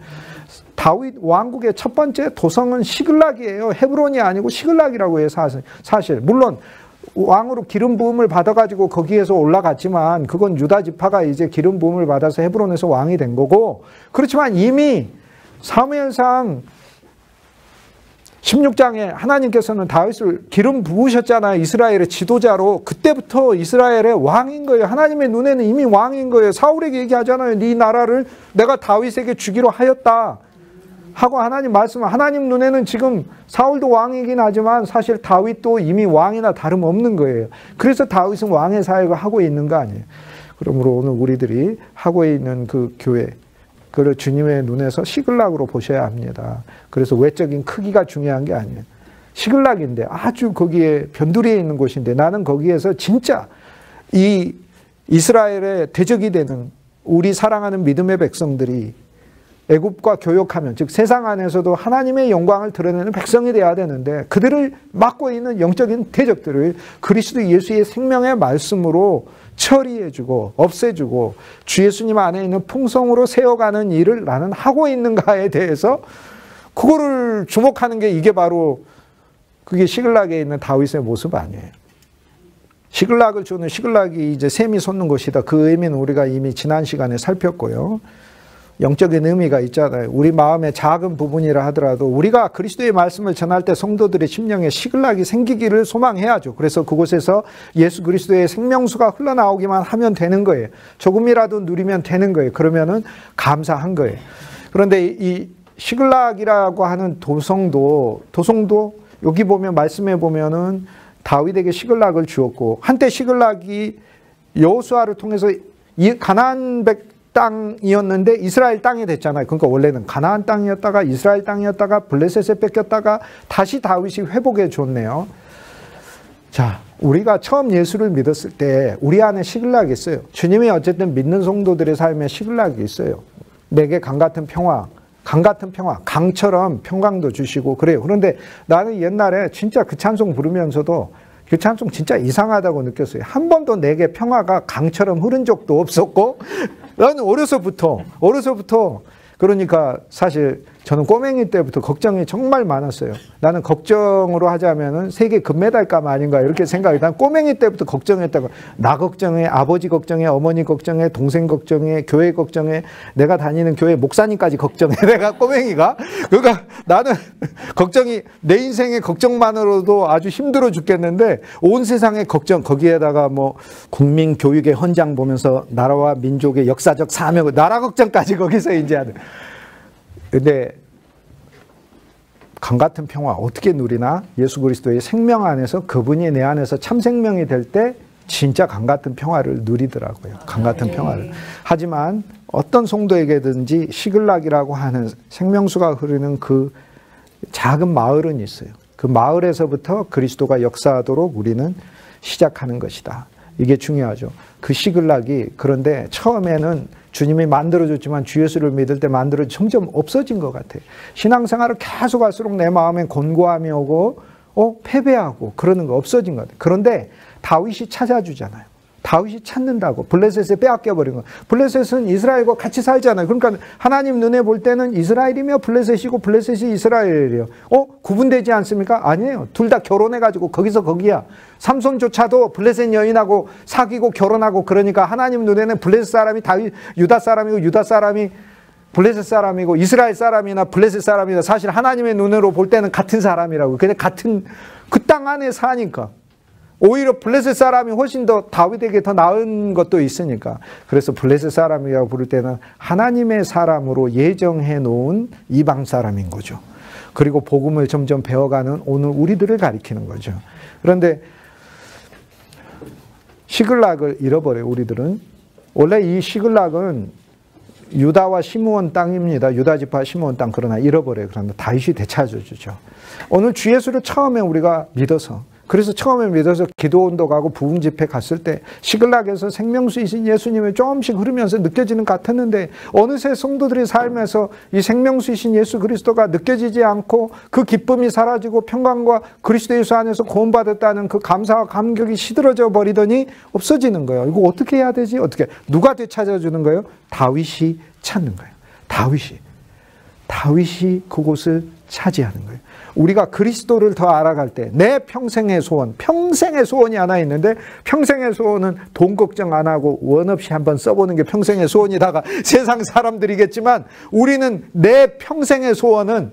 다윗 왕국의 첫 번째 도성은 시글락이에요. 헤브론이 아니고 시글락이라고 해요. 사실 물론 왕으로 기름 부음을 받아가지고 거기에서 올라갔지만 그건 유다 지파가 이제 기름 부음을 받아서 헤브론에서 왕이 된 거고, 그렇지만 이미 사무엘상 16장에 하나님께서는 다윗을 기름 부으셨잖아요. 이스라엘의 지도자로. 그때부터 이스라엘의 왕인 거예요. 하나님의 눈에는 이미 왕인 거예요. 사울에게 얘기하잖아요. 네 나라를 내가 다윗에게 주기로 하였다 하고 하나님 말씀, 하나님 눈에는 지금 사울도 왕이긴 하지만 사실 다윗도 이미 왕이나 다름없는 거예요. 그래서 다윗은 왕의 사역을 하고 있는 거 아니에요. 그러므로 오늘 우리들이 하고 있는 그 교회, 그걸 주님의 눈에서 시글락으로 보셔야 합니다. 그래서 외적인 크기가 중요한 게 아니에요. 시글락인데 아주 거기에 변두리에 있는 곳인데 나는 거기에서 진짜 이 이스라엘의 대적이 되는 우리 사랑하는 믿음의 백성들이 애굽과 교역하면, 즉 세상 안에서도 하나님의 영광을 드러내는 백성이 되어야 되는데 그들을 막고 있는 영적인 대적들을 그리스도 예수의 생명의 말씀으로 처리해주고 없애주고 주 예수님 안에 있는 풍성으로 세워가는 일을 나는 하고 있는가에 대해서 그거를 주목하는 게, 이게 바로 그게 시글락에 있는 다윗의 모습 아니에요. 시글락을 주는, 시글락이 이제 샘이 솟는 곳이다. 그 의미는 우리가 이미 지난 시간에 살폈고요. 영적인 의미가 있잖아요. 우리 마음의 작은 부분이라 하더라도 우리가 그리스도의 말씀을 전할 때 성도들의 심령에 시글락이 생기기를 소망해야죠. 그래서 그곳에서 예수 그리스도의 생명수가 흘러나오기만 하면 되는 거예요. 조금이라도 누리면 되는 거예요. 그러면은 감사한 거예요. 그런데 이 시글락이라고 하는 도성도 여기 보면 말씀해 보면은 다윗에게 시글락을 주었고, 한때 시글락이 여호수아를 통해서 가나안 땅이었는데 이스라엘 땅이 됐잖아요. 그러니까 원래는 가나안 땅이었다가 이스라엘 땅이었다가 블레셋에 뺏겼다가 다시 다윗이 회복해 줬네요. 자, 우리가 처음 예수를 믿었을 때 우리 안에 시글락이 있어요. 주님이 어쨌든 믿는 성도들의 삶에 시글락이 있어요. 내게 강 같은 평화, 강처럼 평강도 주시고 그래요. 그런데 나는 옛날에 진짜 그 찬송 부르면서도 그 찬송 진짜 이상하다고 느꼈어요. 한 번도 내게 평화가 강처럼 흐른 적도 없었고, 나는 어려서부터 그러니까 사실 저는 꼬맹이 때부터 걱정이 정말 많았어요. 나는 걱정으로 하자면은 세계 금메달감 아닌가 이렇게 생각해. 난 꼬맹이 때부터 걱정했다고. 나 걱정해, 아버지 걱정해, 어머니 걱정해, 동생 걱정해, 교회 걱정해, 내가 다니는 교회 목사님까지 걱정해. 내가 꼬맹이가. 그러니까 나는 걱정이, 내 인생의 걱정만으로도 아주 힘들어 죽겠는데 온 세상의 걱정, 거기에다가 뭐 국민 교육의 헌장 보면서 나라와 민족의 역사적 사명, 나라 걱정까지 거기서 이제 하는. 근데 강 같은 평화 어떻게 누리나? 예수 그리스도의 생명 안에서, 그분이 내 안에서 참 생명이 될 때 진짜 강 같은 평화를 누리더라고요. 강 같은 평화를. 하지만 어떤 성도에게든지 시글락이라고 하는 생명수가 흐르는 그 작은 마을은 있어요. 그 마을에서부터 그리스도가 역사하도록 우리는 시작하는 것이다. 이게 중요하죠. 그 시글락이, 그런데 처음에는 주님이 만들어줬지만 주 예수를 믿을 때 점점 없어진 것 같아요. 신앙생활을 계속 할수록 내 마음에 곤고함이 오고 패배하고 그러는 거 없어진 것 같아요. 그런데 다윗이 찾아주잖아요. 다윗이 찾는다고. 블레셋에 빼앗겨버린 거. 블레셋은 이스라엘과 같이 살잖아요. 그러니까 하나님 눈에 볼 때는 이스라엘이며 블레셋이고 블레셋이 이스라엘이에요. 구분되지 않습니까? 아니에요. 둘 다 결혼해가지고 거기서 거기야. 삼손조차도 블레셋 여인하고 사귀고 결혼하고 그러니까 하나님 눈에는 블레셋 사람이 다윗, 유다 사람이고 유다 사람이 블레셋 사람이고 이스라엘 사람이나 블레셋 사람이나 사실 하나님의 눈으로 볼 때는 같은 사람이라고. 그냥 같은 그 땅 안에 사니까. 오히려 블레셋 사람이 훨씬 더 다윗에게 더 나은 것도 있으니까. 그래서 블레셋 사람이라고 부를 때는 하나님의 사람으로 예정해 놓은 이방 사람인 거죠. 그리고 복음을 점점 배워가는 오늘 우리들을 가리키는 거죠. 그런데 시글락을 잃어버려요. 우리들은. 원래 이 시글락은 유다와 시므온 땅입니다. 유다 지파 시므온 땅. 그러나 잃어버려요. 그러나 다윗이 되찾아주죠. 오늘 주 예수를 처음에 우리가 믿어서, 그래서 처음에 믿어서 기도원도 가고 부흥 집회 갔을 때 시글락에서 생명수이신 예수님이 조금씩 흐르면서 느껴지는 것 같았는데 어느새 성도들이 살면서 이 생명수이신 예수 그리스도가 느껴지지 않고 그 기쁨이 사라지고 평강과 그리스도 예수 안에서 구원받았다는 그 감사와 감격이 시들어져 버리더니 없어지는 거예요. 이거 어떻게 해야 되지? 어떻게? 누가 되찾아주는 거예요? 다윗이 찾는 거예요. 다윗이 그곳을 차지하는 거예요. 우리가 그리스도를 더 알아갈 때 내 평생의 소원이 하나 있는데 평생의 소원은 돈 걱정 안 하고 원 없이 한번 써보는 게 평생의 소원이다가 세상 사람들이겠지만 우리는 내 평생의 소원은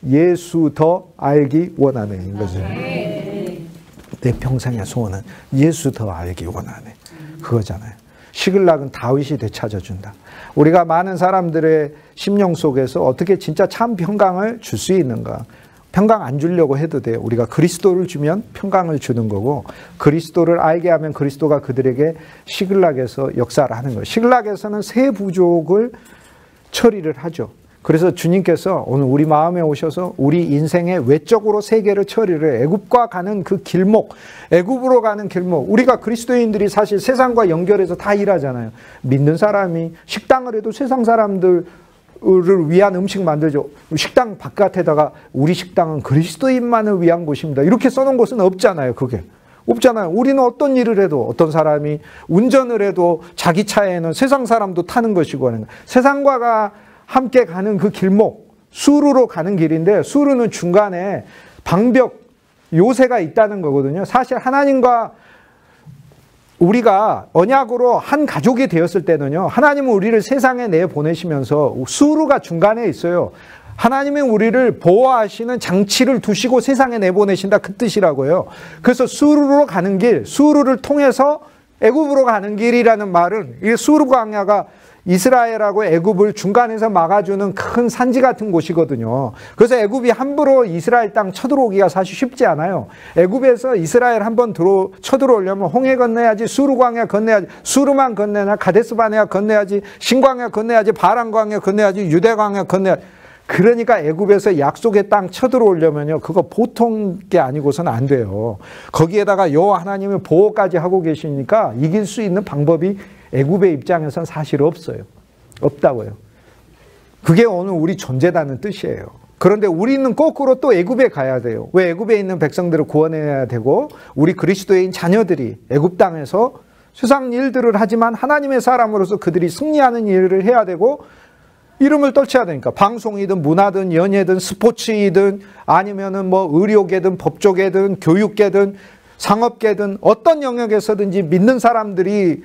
예수 더 알기 원하는 거죠. 내 평생의 소원은 예수 더 알기 원하네. 그거잖아요. 시글락은 다윗이 되찾아준다. 우리가 많은 사람들의 심령 속에서 어떻게 진짜 참 평강을 줄 수 있는가. 평강 안 주려고 해도 돼요. 우리가 그리스도를 주면 평강을 주는 거고 그리스도를 알게 하면 그리스도가 그들에게 시글락에서 역사를 하는 거예요. 시글락에서는 세 부족을 처리를 하죠. 그래서 주님께서 오늘 우리 마음에 오셔서 우리 인생의 외적으로 세 개를 처리를 해요. 애굽과 가는 그 길목, 애굽으로 가는 길목. 우리가 그리스도인들이 사실 세상과 연결해서 다 일하잖아요. 믿는 사람이 식당을 해도 세상 사람들 를 위한 음식 만들죠. 식당 바깥에다가 우리 식당은 그리스도인만을 위한 곳입니다. 이렇게 써놓은 곳은 없잖아요. 그게 없잖아요. 우리는 어떤 일을 해도 어떤 사람이 운전을 해도 자기 차에는 세상 사람도 타는 것이고 세상과 함께 가는 그 길목 수르로 가는 길인데 수르는 중간에 방벽 요새가 있다는 거거든요. 사실 하나님과 우리가 언약으로 한 가족이 되었을 때는요, 하나님은 우리를 세상에 내보내시면서 수르가 중간에 있어요. 하나님은 우리를 보호하시는 장치를 두시고 세상에 내보내신다, 그 뜻이라고요. 그래서 수르로 가는 길, 수르를 통해서 애굽으로 가는 길이라는 말은 이 수르 광야가 이스라엘하고 애굽을 중간에서 막아주는 큰 산지 같은 곳이거든요. 그래서 애굽이 함부로 이스라엘 땅 쳐들어오기가 사실 쉽지 않아요. 애굽에서 이스라엘 한번 쳐들어오려면 홍해 건너야지, 수르 광야 건너야지, 수르만 건너야, 가데스 바네아 건너야지, 신광야 건너야지, 바란 광야 건너야지, 유대 광야 건너야지. 그러니까 애굽에서 약속의 땅 쳐들어오려면요, 그거 보통 게 아니고서는 안 돼요. 거기에다가 여호와 하나님의 보호까지 하고 계시니까 이길 수 있는 방법이 애굽의 입장에서는 사실 없어요. 없다고요. 그게 오늘 우리 존재다는 뜻이에요. 그런데 우리는 거꾸로 또 애굽에 가야 돼요. 왜? 애굽에 있는 백성들을 구원해야 되고 우리 그리스도인 자녀들이 애굽 땅에서 세상 일들을 하지만 하나님의 사람으로서 그들이 승리하는 일을 해야 되고 이름을 떨쳐야 되니까 방송이든 문화든 연예든 스포츠이든 아니면은 뭐 의료계든 법조계든 교육계든 상업계든 어떤 영역에서든지 믿는 사람들이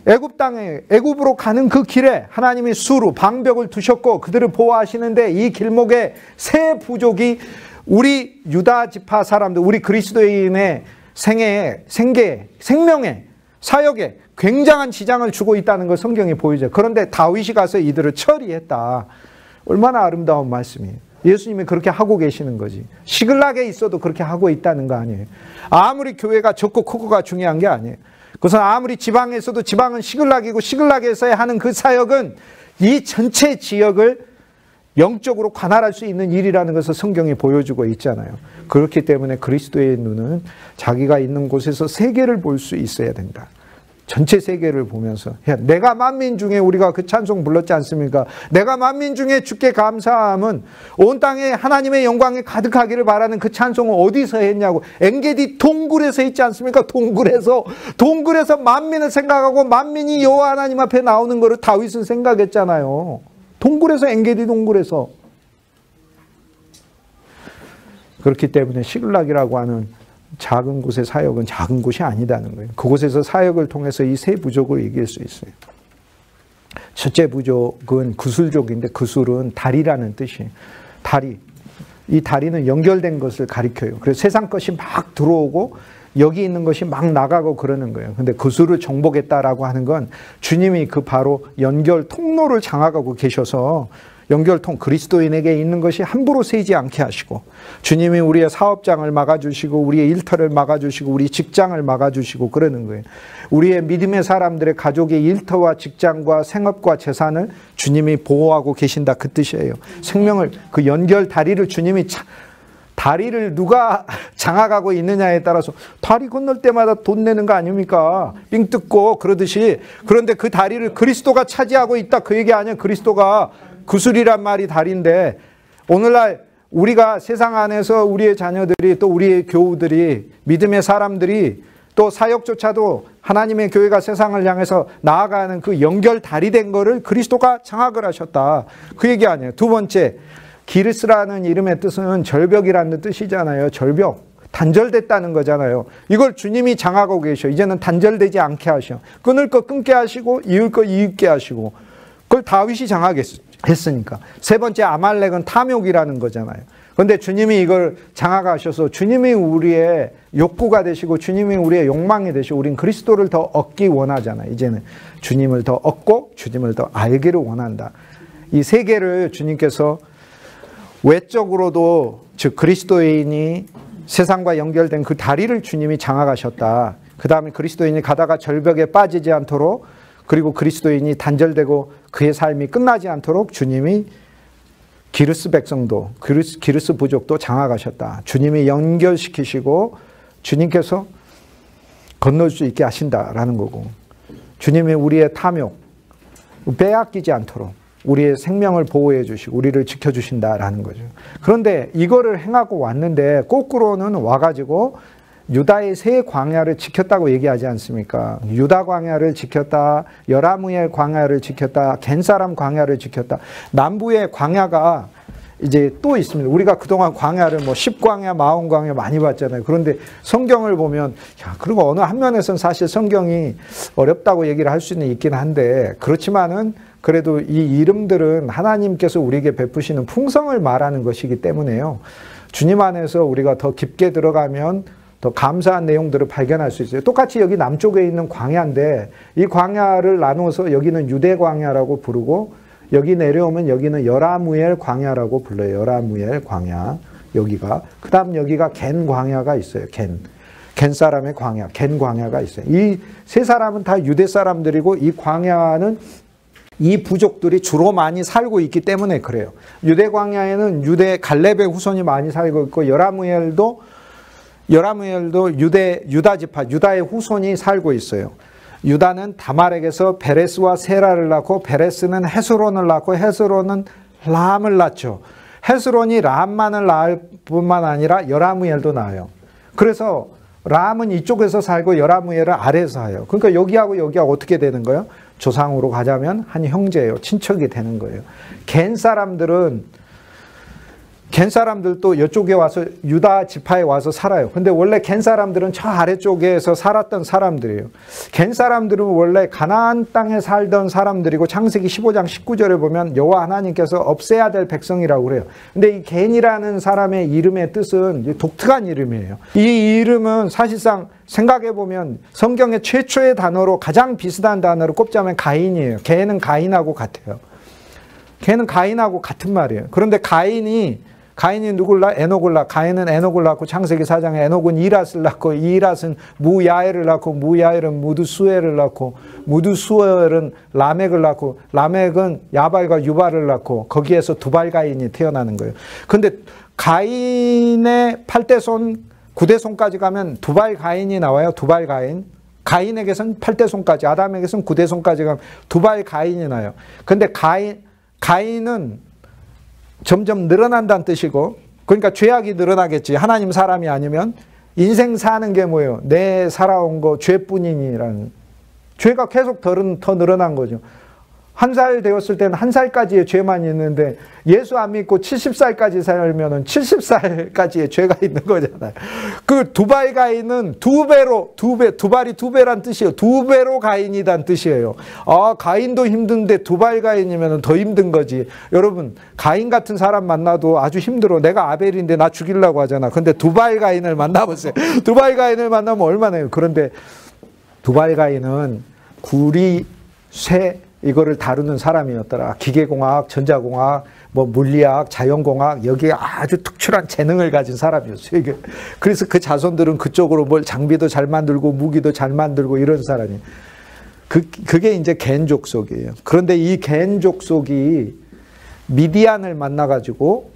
애굽 땅에 애굽으로 가는 그 길에 하나님이 수루 방벽을 두셨고 그들을 보호하시는데 이 길목에 세 부족이 우리 유다 지파 사람들, 우리 그리스도인의 생명에 사역에 굉장한 지장을 주고 있다는 걸 성경이 보이죠. 그런데 다윗이 가서 이들을 처리했다. 얼마나 아름다운 말씀이에요. 예수님이 그렇게 하고 계시는 거지. 시글락에 있어도 그렇게 하고 있다는 거 아니에요. 아무리 교회가 적고 크고가 중요한 게 아니에요. 그것은 아무리 지방에 있어도 지방은 시글락이고 시글락에서 하는 그 사역은 이 전체 지역을 영적으로 관할할 수 있는 일이라는 것을 성경이 보여주고 있잖아요. 그렇기 때문에 그리스도의 눈은 자기가 있는 곳에서 세계를 볼 수 있어야 된다. 전체 세계를 보면서 내가 만민 중에 우리가 그 찬송 불렀지 않습니까? 내가 만민 중에 주께 감사함은 온 땅에 하나님의 영광이 가득하기를 바라는 그 찬송을 어디서 했냐고. 엔게디 동굴에서 했지 않습니까? 동굴에서 만민을 생각하고 만민이 여호와 하나님 앞에 나오는 거를 다윗은 생각했잖아요. 동굴에서, 엔게디 동굴에서. 그렇기 때문에 시글락이라고 하는 작은 곳의 사역은 작은 곳이 아니다는 거예요. 그곳에서 사역을 통해서 이 세 부족을 이길 수 있어요. 첫째 부족은 구술족인데, 구술은 다리라는 뜻이에요. 다리. 이 다리는 연결된 것을 가리켜요. 그래서 세상 것이 막 들어오고 여기 있는 것이 막 나가고 그러는 거예요. 근데 구술을 정복했다라고 하는 건 주님이 그 바로 연결 통로를 장악하고 계셔서 연결통, 그리스도인에게 있는 것이 함부로 새지 않게 하시고, 주님이 우리의 사업장을 막아주시고 우리의 일터를 막아주시고 우리 직장을 막아주시고 그러는 거예요. 우리의 믿음의 사람들의 가족의 일터와 직장과 생업과 재산을 주님이 보호하고 계신다, 그 뜻이에요. 생명을, 그 연결 다리를 주님이 다리를 누가 장악하고 있느냐에 따라서 다리 건널 때마다 돈 내는 거 아닙니까? 삥 뜯고 그러듯이. 그런데 그 다리를 그리스도가 차지하고 있다, 그 얘기 아니에요. 그리스도가 구술이란 말이 다리인데, 오늘날 우리가 세상 안에서 우리의 자녀들이, 또 우리의 교우들이, 믿음의 사람들이, 또 사역조차도 하나님의 교회가 세상을 향해서 나아가는 그 연결 다리 된 거를 그리스도가 장악을 하셨다, 그 얘기 아니에요. 두 번째, 기르스라는 이름의 뜻은 절벽이라는 뜻이잖아요. 절벽. 단절됐다는 거잖아요. 이걸 주님이 장악하고 계셔. 이제는 단절되지 않게 하셔. 끊을 거 끊게 하시고 이을 거 이을게 하시고. 그걸 다윗이 장악했으니까. 세 번째, 아말렉은 탐욕이라는 거잖아요. 그런데 주님이 이걸 장악하셔서 주님이 우리의 욕구가 되시고 주님이 우리의 욕망이 되시고, 우린 그리스도를 더 얻기 원하잖아요. 이제는 주님을 더 얻고 주님을 더 알기를 원한다. 이 세 개를 주님께서 외적으로도, 즉 그리스도인이 세상과 연결된 그 다리를 주님이 장악하셨다. 그 다음에 그리스도인이 가다가 절벽에 빠지지 않도록, 그리고 그리스도인이 단절되고 그의 삶이 끝나지 않도록 주님이 기르스 백성도, 기르스 부족도 장악하셨다. 주님이 연결시키시고 주님께서 건널 수 있게 하신다라는 거고, 주님이 우리의 탐욕 빼앗기지 않도록 우리의 생명을 보호해 주시고 우리를 지켜주신다라는 거죠. 그런데 이거를 행하고 왔는데 거꾸로는 와가지고 유다의 세 광야를 지켰다고 얘기하지 않습니까? 유다 광야를 지켰다, 여라무엘 광야를 지켰다, 겐사람 광야를 지켰다. 남부의 광야가 이제 또 있습니다. 우리가 그동안 광야를 뭐 10광야, 40광야 많이 봤잖아요. 그런데 성경을 보면, 그리고 어느 한 면에서는 사실 성경이 어렵다고 얘기를 할 수는 있긴 한데, 그렇지만은 그래도 이 이름들은 하나님께서 우리에게 베푸시는 풍성을 말하는 것이기 때문에요. 주님 안에서 우리가 더 깊게 들어가면 더 감사한 내용들을 발견할 수 있어요. 똑같이 여기 남쪽에 있는 광야인데, 이 광야를 나눠서 여기는 유대 광야라고 부르고, 여기 내려오면 여기는 여라무엘 광야라고 불러요. 여라무엘 광야. 여기가. 그 다음 여기가 겐 광야가 있어요. 겐 사람의 광야. 겐 광야가 있어요. 이 세 사람은 다 유대 사람들이고, 이 광야는 이 부족들이 주로 많이 살고 있기 때문에 그래요. 유대 광야에는 유대 갈렙의 후손이 많이 살고 있고, 여라무엘도 유다 지파, 유다의 후손이 살고 있어요. 유다는 다말렉에서 베레스와 세라를 낳고, 베레스는 헤스론을 낳고, 헤스론은 람을 낳죠. 헤스론이 람만을 낳을 뿐만 아니라 여라무엘도 낳아요. 그래서 람은 이쪽에서 살고 여라무엘은 아래에서 해요. 그러니까 여기하고 여기하고 어떻게 되는 거예요? 조상으로 가자면 한 형제예요. 친척이 되는 거예요. 겐 사람들도 이쪽에 와서 유다 지파에 와서 살아요. 근데 원래 겐 사람들은 저 아래쪽에서 살았던 사람들이에요. 겐 사람들은 원래 가나안 땅에 살던 사람들이고, 창세기 15장 19절에 보면 여호와 하나님께서 없애야 될 백성이라고 그래요. 근데 이 겐이라는 사람의 이름의 뜻은 독특한 이름이에요. 이 이름은 사실상 생각해 보면 성경의 최초의 단어로 가장 비슷한 단어로 꼽자면 가인이에요. 겐은 가인하고 같아요. 겐은 가인하고 같은 말이에요. 그런데 가인이 누굴 낳아? 에녹을 낳아. 가인은 에녹을 낳고, 창세기 4장에 에녹은 이랏을 낳고, 이랏은 무야엘을 낳고, 무야엘은 무드수엘을 낳고, 무드수엘은 라멕을 낳고, 라멕은 야발과 유발을 낳고, 거기에서 두발가인이 태어나는 거예요. 근데 가인의 8대 손, 9대 손까지 가면 두발가인이 나와요. 두발가인. 가인에게서는 8대손까지, 아담에게서는 9대손까지 가면 두발 가인이 나요. 근데 가인은 점점 늘어난다는 뜻이고, 그러니까 죄악이 늘어나겠지. 하나님 사람이 아니면. 인생 사는 게 뭐예요? 내 살아온 거 죄뿐이니라는. 죄가 계속 더 늘어난 거죠. 1살 되었을 때는 1살까지의 죄만 있는데 예수 안 믿고 70살까지 살면은 70살까지의 죄가 있는 거잖아요. 그 두발 가인은 두 발이 두 배란 뜻이에요. 두 배로 가인이란 뜻이에요. 아, 가인도 힘든데 두발 가인이면 더 힘든 거지. 여러분, 가인 같은 사람 만나도 아주 힘들어. 내가 아벨인데 나 죽이려고 하잖아. 근데 두발 가인을 만나보세요. 두발 가인을 만나면 얼마나 해요. 그런데 두발 가인은 구리, 쇠, 이거를 다루는 사람이었더라. 기계공학, 전자공학, 뭐 물리학, 자연공학, 여기에 아주 특출한 재능을 가진 사람이었어요. 그래서 그 자손들은 그쪽으로 뭘 장비도 잘 만들고 무기도 잘 만들고 이런 사람이. 그게 이제 겐 족속이에요. 그런데 이 겐 족속이 미디안을 만나가지고,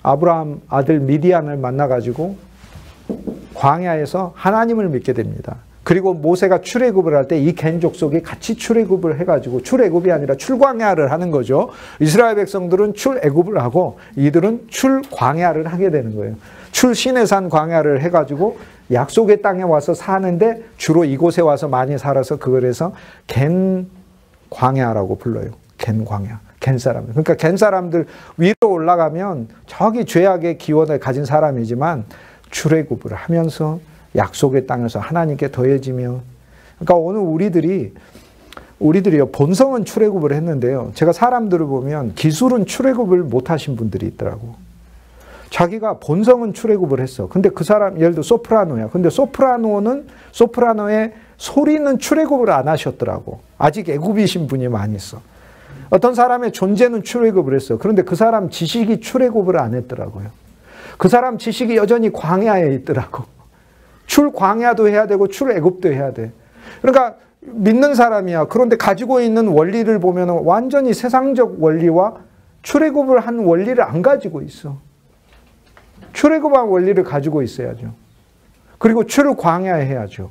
아브라함 아들 미디안을 만나가지고 광야에서 하나님을 믿게 됩니다. 그리고 모세가 출애굽을 할 때 이 겐 족속이 같이 출애굽을 해가지고, 출애굽이 아니라 출광야를 하는 거죠. 이스라엘 백성들은 출애굽을 하고 이들은 출광야를 하게 되는 거예요. 출시내산 광야를 해가지고 약속의 땅에 와서 사는데 주로 이곳에 와서 많이 살아서 그래서 겐 광야라고 불러요. 겐 광야. 겐 사람들. 그러니까 겐 사람들 위로 올라가면 저기 죄악의 기원을 가진 사람이지만 출애굽을 하면서 약속의 땅에서 하나님께 더해지며, 그러니까 오늘 우리들이요, 본성은 출애굽을 했는데요, 제가 사람들을 보면 기술은 출애굽을 못하신 분들이 있더라고. 자기가 본성은 출애굽을 했어. 근데 그 사람, 예를 들어 소프라노야. 근데 소프라노의 소리는 출애굽을 안 하셨더라고. 아직 애굽이신 분이 많이 있어. 어떤 사람의 존재는 출애굽을 했어. 그런데 그 사람 지식이 출애굽을 안 했더라고요. 그 사람 지식이 여전히 광야에 있더라고. 출광야도 해야 되고 출애굽도 해야 돼. 그러니까 믿는 사람이야. 그런데 가지고 있는 원리를 보면 완전히 세상적 원리와 출애굽을 한 원리를 안 가지고 있어. 출애굽한 원리를 가지고 있어야죠. 그리고 출광야 해야죠.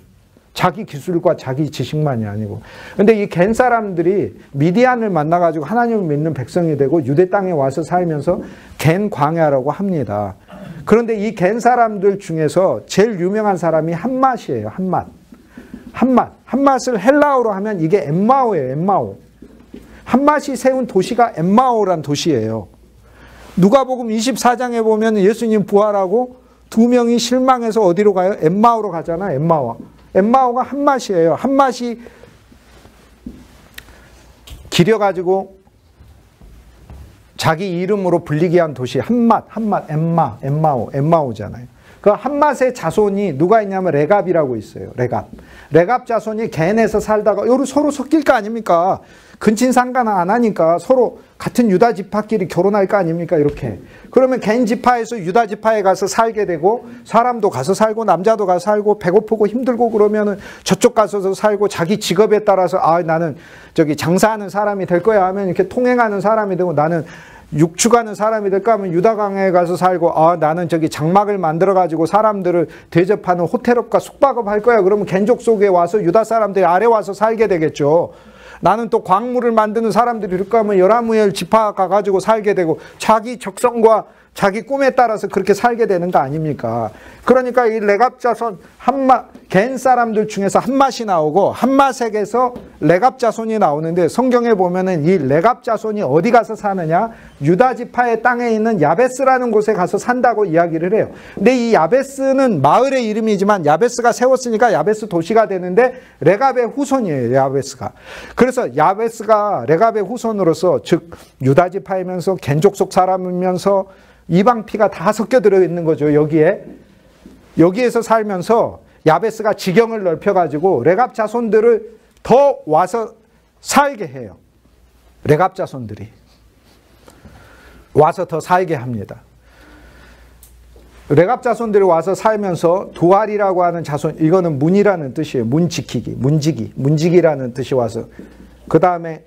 자기 기술과 자기 지식만이 아니고. 근데 이 겐 사람들이 미디안을 만나가지고 하나님을 믿는 백성이 되고 유대 땅에 와서 살면서 겐 광야라고 합니다. 그런데 이 겐 사람들 중에서 제일 유명한 사람이 한맛이에요. 한맛을 헬라어로 하면 이게 엠마오예요. 엠마오. 한맛이 세운 도시가 엠마오란 도시예요. 누가복음 24장에 보면 예수님 부활하고 두 명이 실망해서 어디로 가요? 엠마오로 가잖아. 엠마오가 한맛이에요. 한맛이 길여가지고 자기 이름으로 불리게 한 도시. 엠마오잖아요. 그 한맛의 자손이 누가 있냐면 레갑이라고 있어요. 레갑 자손이 겐에서 살다가 서로 섞일 거 아닙니까? 근친상간 안 하니까 서로 같은 유다 지파끼리 결혼할 거 아닙니까? 이렇게. 그러면 겐 지파에서 유다 지파에 가서 살게 되고, 사람도 가서 살고 남자도 가서 살고 배고프고 힘들고 그러면은 저쪽 가서 살고, 자기 직업에 따라서 나는 저기 장사하는 사람이 될 거야 하면 이렇게 통행하는 사람이 되고, 나는 육축하는 사람이 될까 하면 유다강에 가서 살고, 나는 저기 장막을 만들어 가지고 사람들을 대접하는 호텔업과 숙박업 할 거야. 그러면 겐족 속에 와서 유다 사람들이 아래 와서 살게 되겠죠. 나는 또 광물을 만드는 사람들이 이럴까 하면 여라무엘 지파 가가지고 살게 되고, 자기 적성과 자기 꿈에 따라서 그렇게 살게 되는 거 아닙니까? 그러니까 이 레갑 자손 겐 사람들 중에서 한맛이 나오고, 한맛에게서 레갑 자손이 나오는데, 성경에 보면은 이 레갑 자손이 어디 가서 사느냐? 유다 지파의 땅에 있는 야베스라는 곳에 가서 산다고 이야기를 해요. 근데 이 야베스는 마을의 이름이지만 야베스가 세웠으니까 야베스 도시가 되는데 레갑의 후손이에요. 야베스가. 그래서 야베스가 레갑의 후손으로서, 즉 유다 지파이면서 겐족 속 사람이면서 이방 피가 다 섞여 들어 있는 거죠. 여기에서 살면서 야베스가 지경을 넓혀가지고 레갑 자손들을 더 와서 살게 해요. 레갑 자손들이 와서 더 살게 합니다. 레갑 자손들이 와서 살면서 두알이라고 하는 자손, 이거는 문이라는 뜻이에요. 문지기라는 뜻이 와서, 그 다음에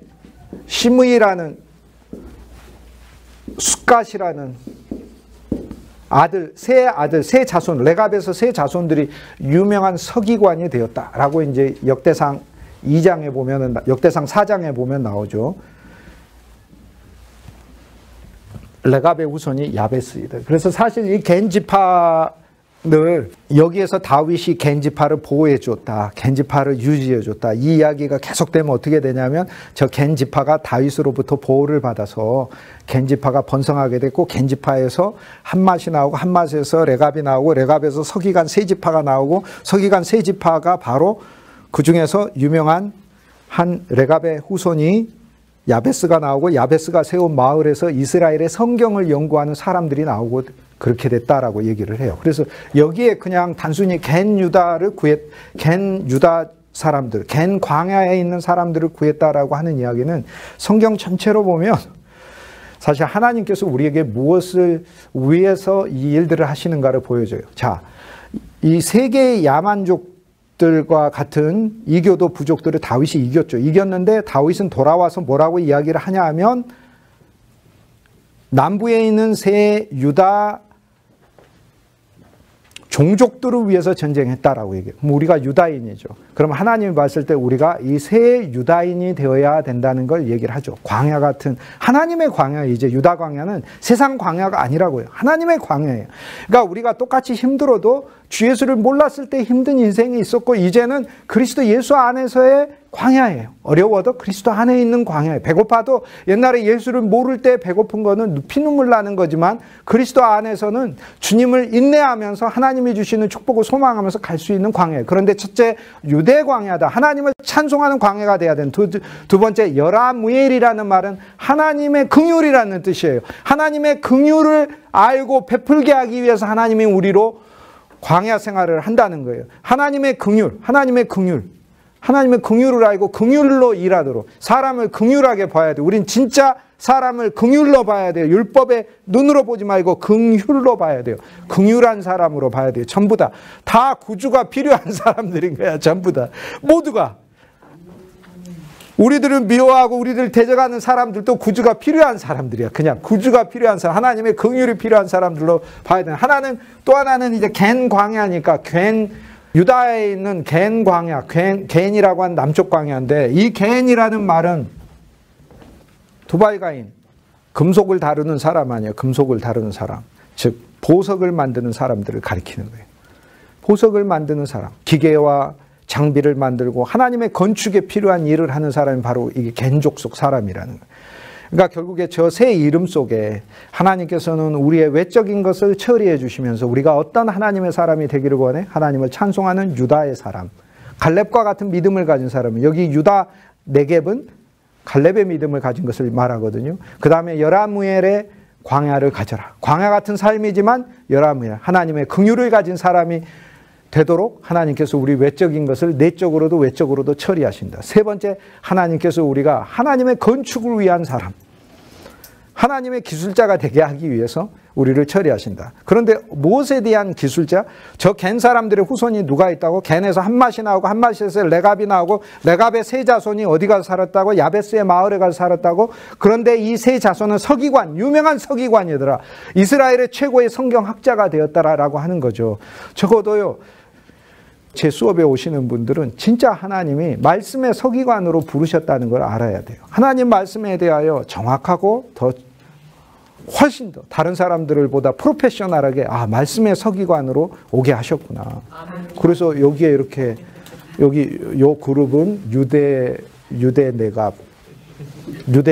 시므이라는, 숫갓이라는, 세 자손, 레갑에서 세 자손들이 유명한 서기관이 되었다라고 이제 역대상 2장에 보면은, 역대상 4장에 보면 나오죠. 레갑의 후손이 야베스이다. 그래서 사실 이 겐 지파를 여기에서 다윗이 겐 지파를 보호해 줬다, 겐 지파를 유지해 줬다, 이 이야기가 계속되면 어떻게 되냐면 저 겐 지파가 다윗으로부터 보호를 받아서 겐 지파가 번성하게 됐고, 겐 지파에서 한맛이 나오고, 한맛에서 레갑이 나오고, 레갑에서 서기관 세 지파가 나오고, 서기관 세 지파가 바로 그 중에서 유명한 한 레갑의 후손이 야베스가 나오고, 야베스가 세운 마을에서 이스라엘의 성경을 연구하는 사람들이 나오고 그렇게 됐다라고 얘기를 해요. 그래서 여기에 그냥 단순히 겐 유다 사람들, 겐 광야에 있는 사람들을 구했다라고 하는 이야기는 성경 전체로 보면 사실 하나님께서 우리에게 무엇을 위해서 이 일들을 하시는가를 보여줘요. 자, 이 세 개의 야만족들과 같은 이교도 부족들을 다윗이 이겼죠. 이겼는데 다윗은 돌아와서 뭐라고 이야기를 하냐 하면, 남부에 있는 세 유다 종족들을 위해서 전쟁했다라고 얘기해요. 우리가 유다인이죠. 그럼 하나님이 봤을 때 우리가 이 새 유다인이 되어야 된다는 걸 얘기를 하죠. 광야 같은 하나님의 광야, 이제 유다 광야는 세상 광야가 아니라고요. 하나님의 광야예요. 그러니까 우리가 똑같이 힘들어도 주 예수를 몰랐을 때 힘든 인생이 있었고, 이제는 그리스도 예수 안에서의 광야예요. 어려워도 그리스도 안에 있는 광야예요. 배고파도 옛날에 예수를 모를 때 배고픈 거는 피눈물 나는 거지만, 그리스도 안에서는 주님을 인내하면서 하나님이 주시는 축복을 소망하면서 갈 수 있는 광야예요. 그런데 첫째, 유대 광야다. 하나님을 찬송하는 광야가 돼야 되는. 두 번째, 여라무엘이라는 말은 하나님의 긍휼이라는 뜻이에요. 하나님의 긍휼을 알고 베풀게 하기 위해서 하나님이 우리로 광야 생활을 한다는 거예요. 하나님의 긍휼, 하나님의 긍휼을 알고 긍휼로 일하도록, 사람을 긍휼하게 봐야 돼요. 우린 진짜 사람을 긍휼로 봐야 돼요. 율법의 눈으로 보지 말고 긍휼로 봐야 돼요. 긍휼한 사람으로 봐야 돼요. 전부 다 구주가 필요한 사람들인 거야. 전부 다. 모두가. 우리들을 미워하고 우리들 대적하는 사람들도 구주가 필요한 사람들이야. 그냥 구주가 필요한 사람, 하나님의 긍휼이 필요한 사람들로 봐야 돼. 또 하나는 이제 겐 광야니까, 유다에 있는 겐 광야, 겐이라고 하는 남쪽 광야인데, 이 겐이라는 말은 두발가인, 금속을 다루는 사람 아니에요. 금속을 다루는 사람. 즉 보석을 만드는 사람들을 가리키는 거예요. 보석을 만드는 사람, 기계와 장비를 만들고 하나님의 건축에 필요한 일을 하는 사람이 바로 이게 겐족 속 사람이라는 거예요. 그러니까 결국에 저 세 이름 속에 하나님께서는 우리의 외적인 것을 처리해 주시면서 우리가 어떤 하나님의 사람이 되기를 원해? 하나님을 찬송하는 유다의 사람, 갈렙과 같은 믿음을 가진 사람. 여기 유다 네겝은 갈렙의 믿음을 가진 것을 말하거든요. 그 다음에 여라무엘의 광야를 가져라. 광야 같은 삶이지만 여라무엘, 하나님의 긍휼을 가진 사람이 되도록 하나님께서 우리 외적인 것을 내적으로도 외적으로도 처리하신다. 세 번째, 하나님께서 우리가 하나님의 건축을 위한 사람, 하나님의 기술자가 되게 하기 위해서 우리를 처리하신다. 그런데 무엇에 대한 기술자? 저 겐 사람들의 후손이 누가 있다고? 겐에서 한맛이 나오고, 한맛에서 레갑이 나오고, 레갑의 세 자손이 어디 가서 살았다고? 야베스의 마을에 가서 살았다고? 그런데 이 세 자손은 서기관, 유명한 서기관이더라. 이스라엘의 최고의 성경학자가 되었다라고 하는 거죠. 적어도요, 제 수업에 오시는 분들은 진짜 하나님이 말씀의 서기관으로 부르셨다는 걸 알아야 돼요. 하나님 말씀에 대하여 정확하고 훨씬 더 다른 사람들보다 프로페셔널하게 말씀의 서기관으로 오게 하셨구나. 그래서 여기에 이렇게, 요 그룹은 유대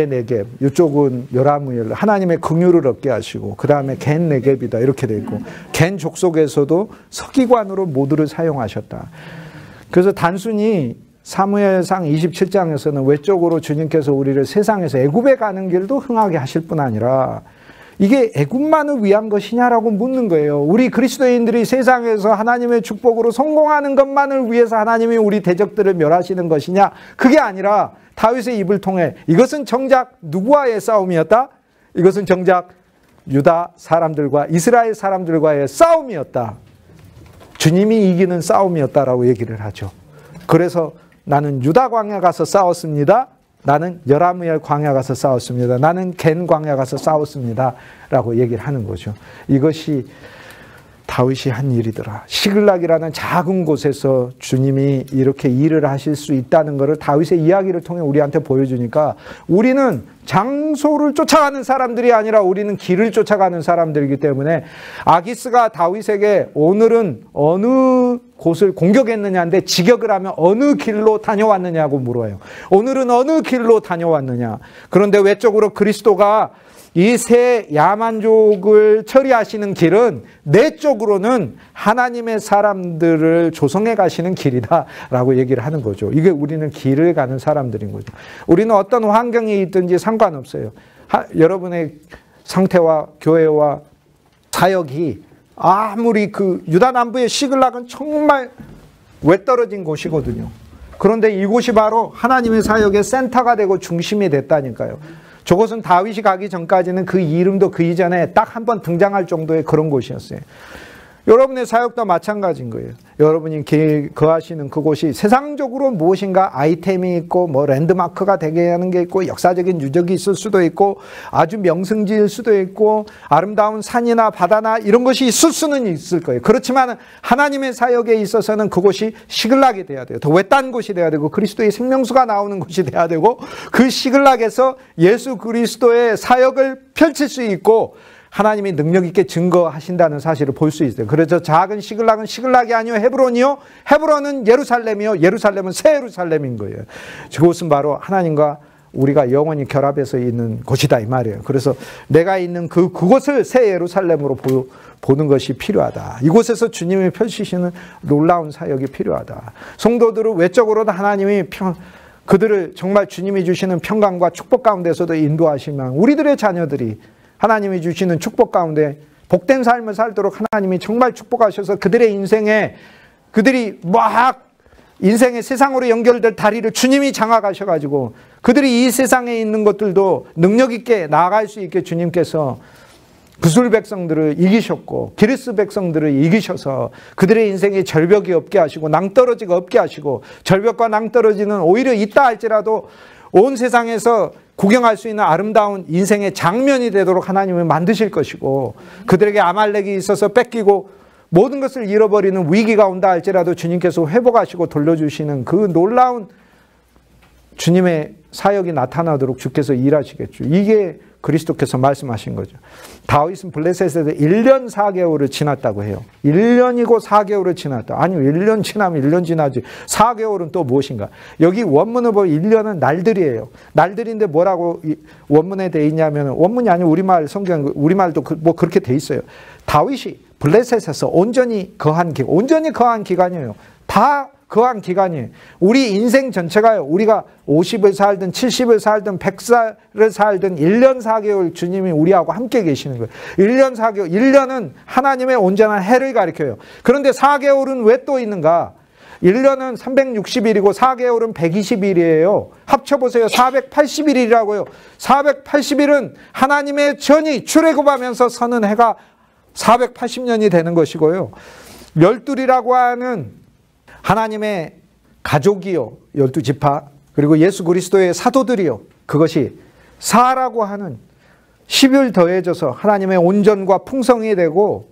네겝, 이쪽은 여라무엘, 하나님의 긍휼을 얻게 하시고, 그 다음에 겐 네겝이다 이렇게 돼 있고, 겐 족속에서도 서기관으로 모두를 사용하셨다. 그래서 단순히 사무엘상 27장에서는 외적으로 주님께서 우리를 세상에서 애굽에 가는 길도 흥하게 하실 뿐 아니라, 이게 애굽만을 위한 것이냐라고 묻는 거예요. 우리 그리스도인들이 세상에서 하나님의 축복으로 성공하는 것만을 위해서 하나님이 우리 대적들을 멸하시는 것이냐? 그게 아니라 다윗의 입을 통해 이것은 정작 누구와의 싸움이었다? 이것은 정작 유다 사람들과 이스라엘 사람들과의 싸움이었다. 주님이 이기는 싸움이었다라고 얘기를 하죠. 그래서 나는 유다 광야 가서 싸웠습니다. 나는 여라무엘 광야 가서 싸웠습니다. 나는 겐 광야 가서 싸웠습니다. 라고 얘기를 하는 거죠. 이것이 다윗이 한 일이더라. 시글락이라는 작은 곳에서 주님이 이렇게 일을 하실 수 있다는 것을 다윗의 이야기를 통해 우리한테 보여주니까 우리는 장소를 쫓아가는 사람들이 아니라 우리는 길을 쫓아가는 사람들이기 때문에 아기스가 다윗에게 오늘은 어느 곳을 공격했느냐인데 직역을 하면 어느 길로 다녀왔느냐고 물어요. 오늘은 어느 길로 다녀왔느냐. 그런데 외적으로 그리스도가 이 세 야만족을 처리하시는 길은 내적으로는 하나님의 사람들을 조성해 가시는 길이다라고 얘기를 하는 거죠. 이게 우리는 길을 가는 사람들인 거죠. 우리는 어떤 환경에 있든지 상관없어요. 여러분의 상태와 교회와 사역이 아무리 그 유다 남부의 시글락은 정말 외떨어진 곳이거든요. 그런데 이곳이 바로 하나님의 사역의 센터가 되고 중심이 됐다니까요. 저곳은 다윗이 가기 전까지는 그 이름도 그 이전에 딱 한 번 등장할 정도의 그런 곳이었어요. 여러분의 사역도 마찬가지인 거예요. 여러분이 거하시는 그곳이 세상적으로 무엇인가 아이템이 있고 뭐 랜드마크가 되게 하는 게 있고 역사적인 유적이 있을 수도 있고 아주 명승지일 수도 있고 아름다운 산이나 바다나 이런 것이 있을 수는 있을 거예요. 그렇지만 하나님의 사역에 있어서는 그곳이 시글락이 돼야 돼요. 더 외딴 곳이 돼야 되고 그리스도의 생명수가 나오는 곳이 돼야 되고 그 시글락에서 예수 그리스도의 사역을 펼칠 수 있고 하나님이 능력 있게 증거하신다는 사실을 볼 수 있어요. 그래서 작은 시글락은 시글락이 아니요 헤브론이요 헤브론은 예루살렘이요 예루살렘은 새 예루살렘인 거예요. 그곳은 바로 하나님과 우리가 영원히 결합해서 있는 곳이다 이 말이에요. 그래서 내가 있는 그곳을 새 예루살렘으로 보는 것이 필요하다. 이곳에서 주님이 펼치시는 놀라운 사역이 필요하다. 성도들은 외적으로도 하나님이 그들을 정말 주님이 주시는 평강과 축복 가운데서도 인도하시면 우리들의 자녀들이 하나님이 주시는 축복 가운데 복된 삶을 살도록 하나님이 정말 축복하셔서 그들의 인생에 그들이 막 인생의 세상으로 연결될 다리를 주님이 장악하셔가지고 그들이 이 세상에 있는 것들도 능력 있게 나아갈 수 있게 주님께서 구술 백성들을 이기셨고 기르스 백성들을 이기셔서 그들의 인생에 절벽이 없게 하시고 낭떠러지가 없게 하시고 절벽과 낭떠러지는 오히려 있다 할지라도 온 세상에서 구경할 수 있는 아름다운 인생의 장면이 되도록 하나님은 만드실 것이고 그들에게 아말렉이 있어서 뺏기고 모든 것을 잃어버리는 위기가 온다 할지라도 주님께서 회복하시고 돌려주시는 그 놀라운 주님의 사역이 나타나도록 주께서 일하시겠죠. 이게 그리스도께서 말씀하신 거죠. 다윗은 블레셋에서 1년 4개월을 지났다고 해요. 1년이고 4개월을 지났다. 아니요. 1년 지나면 1년 지나지. 4개월은 또 무엇인가. 여기 원문을 보면 1년은 날들이에요. 날들인데 뭐라고 원문에 돼 있냐면 원문이 아니고 우리말 성경 우리말도 뭐 그렇게 돼 있어요. 다윗이 블레셋에서 온전히 거한 기간이에요. 다 거한 기간이에요. 우리 인생 전체가요. 우리가 50을 살든 70을 살든 100살을 살든 1년 4개월 주님이 우리하고 함께 계시는 거예요. 1년 4개월. 1년은 하나님의 온전한 해를 가리켜요. 그런데 4개월은 왜 또 있는가? 1년은 360일이고 4개월은 120일이에요. 합쳐보세요. 480일이라고요. 480일은 하나님의 전이 출애굽하면서 서는 해가 480년이 되는 것이고요. 열둘이라고 하는 하나님의 가족이요. 12지파 그리고 예수 그리스도의 사도들이요. 그것이 사라고 하는 10일 더해져서 하나님의 온전과 풍성이 되고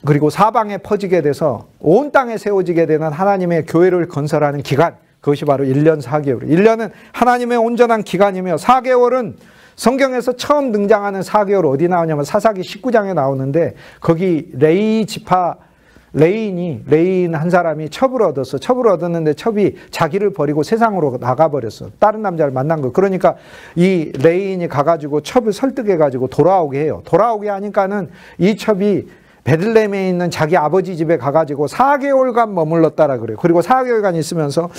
그리고 사방에 퍼지게 돼서 온 땅에 세워지게 되는 하나님의 교회를 건설하는 기간 그것이 바로 1년 4개월 1년은 하나님의 온전한 기간이며 4개월은 성경에서 처음 등장하는 4개월 어디 나오냐면 사사기 19장에 나오는데 거기 레인 한 사람이 첩을 얻었는데 첩이 자기를 버리고 세상으로 나가버렸어. 다른 남자를 만난 거. 그러니까 이 레인이 가가지고 첩을 설득해가지고 돌아오게 해요. 돌아오게 하니까는 이 첩이 베들레헴에 있는 자기 아버지 집에 가가지고 4개월간 머물렀다라 그래요. 그리고 4개월간 있으면서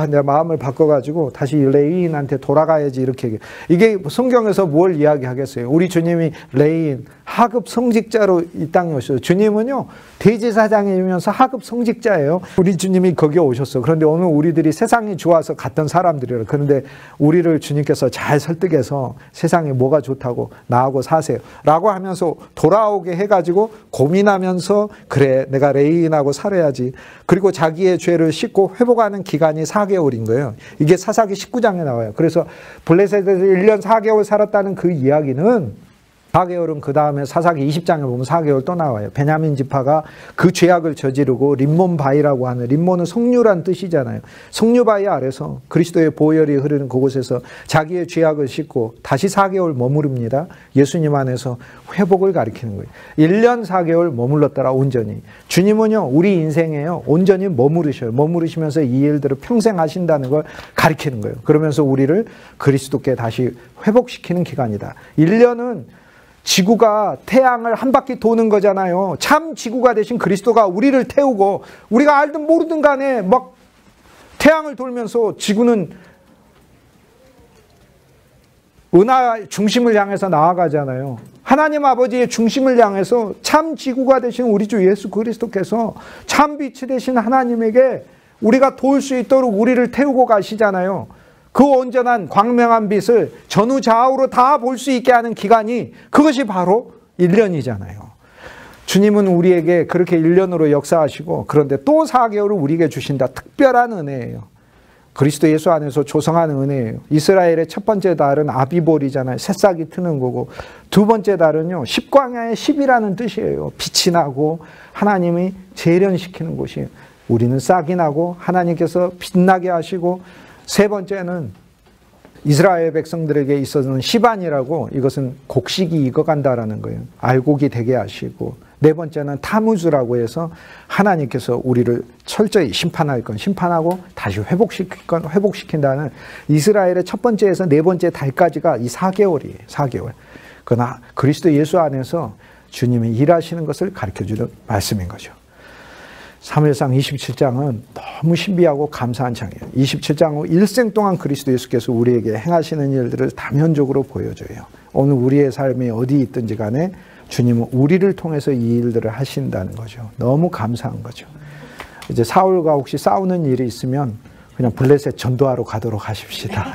내 마음을 바꿔가지고 다시 레인한테 돌아가야지 이렇게. 이게 성경에서 뭘 이야기하겠어요. 우리 주님이 레인 하급 성직자로 이 땅에 오셨어요. 주님은요, 대제사장이면서 하급 성직자예요. 우리 주님이 거기에 오셨어. 그런데 오늘 우리들이 세상이 좋아서 갔던 사람들이에요. 그런데 우리를 주님께서 잘 설득해서 세상에 뭐가 좋다고 나하고 사세요 라고 하면서 돌아오게 해가지고 고민하면서 그래 내가 레인하고 살아야지. 그리고 자기의 죄를 씻고 회복하는 기간이 4개월인 거예요. 이게 사사기 19장에 나와요. 그래서 블레셋에서 1년 4개월 살았다는 그 이야기는 4개월은 그 다음에 사사기 20장에 보면 4개월 또 나와요. 베냐민 지파가 그 죄악을 저지르고 림몬바이라고 하는, 림몬은 석류란 뜻이잖아요. 석류바위 아래서 그리스도의 보혈이 흐르는 그곳에서 자기의 죄악을 씻고 다시 4개월 머무릅니다. 예수님 안에서 회복을 가리키는 거예요. 1년 4개월 머물렀더라 온전히. 주님은요 우리 인생에요 온전히 머무르셔요. 머무르시면서 이 일들을 평생 하신다는 걸 가리키는 거예요. 그러면서 우리를 그리스도께 다시 회복시키는 기간이다. 1년은 지구가 태양을 한 바퀴 도는 거잖아요. 참 지구가 되신 그리스도가 우리를 태우고 우리가 알든 모르든 간에 막 태양을 돌면서 지구는 은하 중심을 향해서 나아가잖아요. 하나님 아버지의 중심을 향해서 참 지구가 되신 우리 주 예수 그리스도께서 참 빛이 되신 하나님에게 우리가 도울 수 있도록 우리를 태우고 가시잖아요. 그 온전한 광명한 빛을 전후 좌우로 다 볼 수 있게 하는 기간이 그것이 바로 1년이잖아요. 주님은 우리에게 그렇게 1년으로 역사하시고 그런데 또 4개월을 우리에게 주신다. 특별한 은혜예요. 그리스도 예수 안에서 조성하는 은혜예요. 이스라엘의 첫 번째 달은 아비볼이잖아요. 새싹이 트는 거고 두 번째 달은요 10광야의 10이라는 뜻이에요. 빛이 나고 하나님이 재련시키는 곳이에요. 우리는 싹이 나고 하나님께서 빛나게 하시고 세 번째는 이스라엘 백성들에게 있어서는 시반이라고 이것은 곡식이 익어간다라는 거예요. 알곡이 되게 하시고 네 번째는 타무즈라고 해서 하나님께서 우리를 철저히 심판할 건 심판하고 다시 회복시킬 건 회복시킨다는 이스라엘의 첫 번째에서 네 번째 달까지가 이 4개월이에요. 4개월. 그러나 그리스도 예수 안에서 주님이 일하시는 것을 가르쳐주는 말씀인 거죠. 사무엘상 27장은 너무 신비하고 감사한 장이에요. 27장 후 일생 동안 그리스도 예수께서 우리에게 행하시는 일들을 다면적으로 보여줘요. 오늘 우리의 삶이 어디 있든지 간에 주님은 우리를 통해서 이 일들을 하신다는 거죠. 너무 감사한 거죠. 이제 사울과 혹시 싸우는 일이 있으면 그냥 블레셋 전도하러 가도록 하십시다.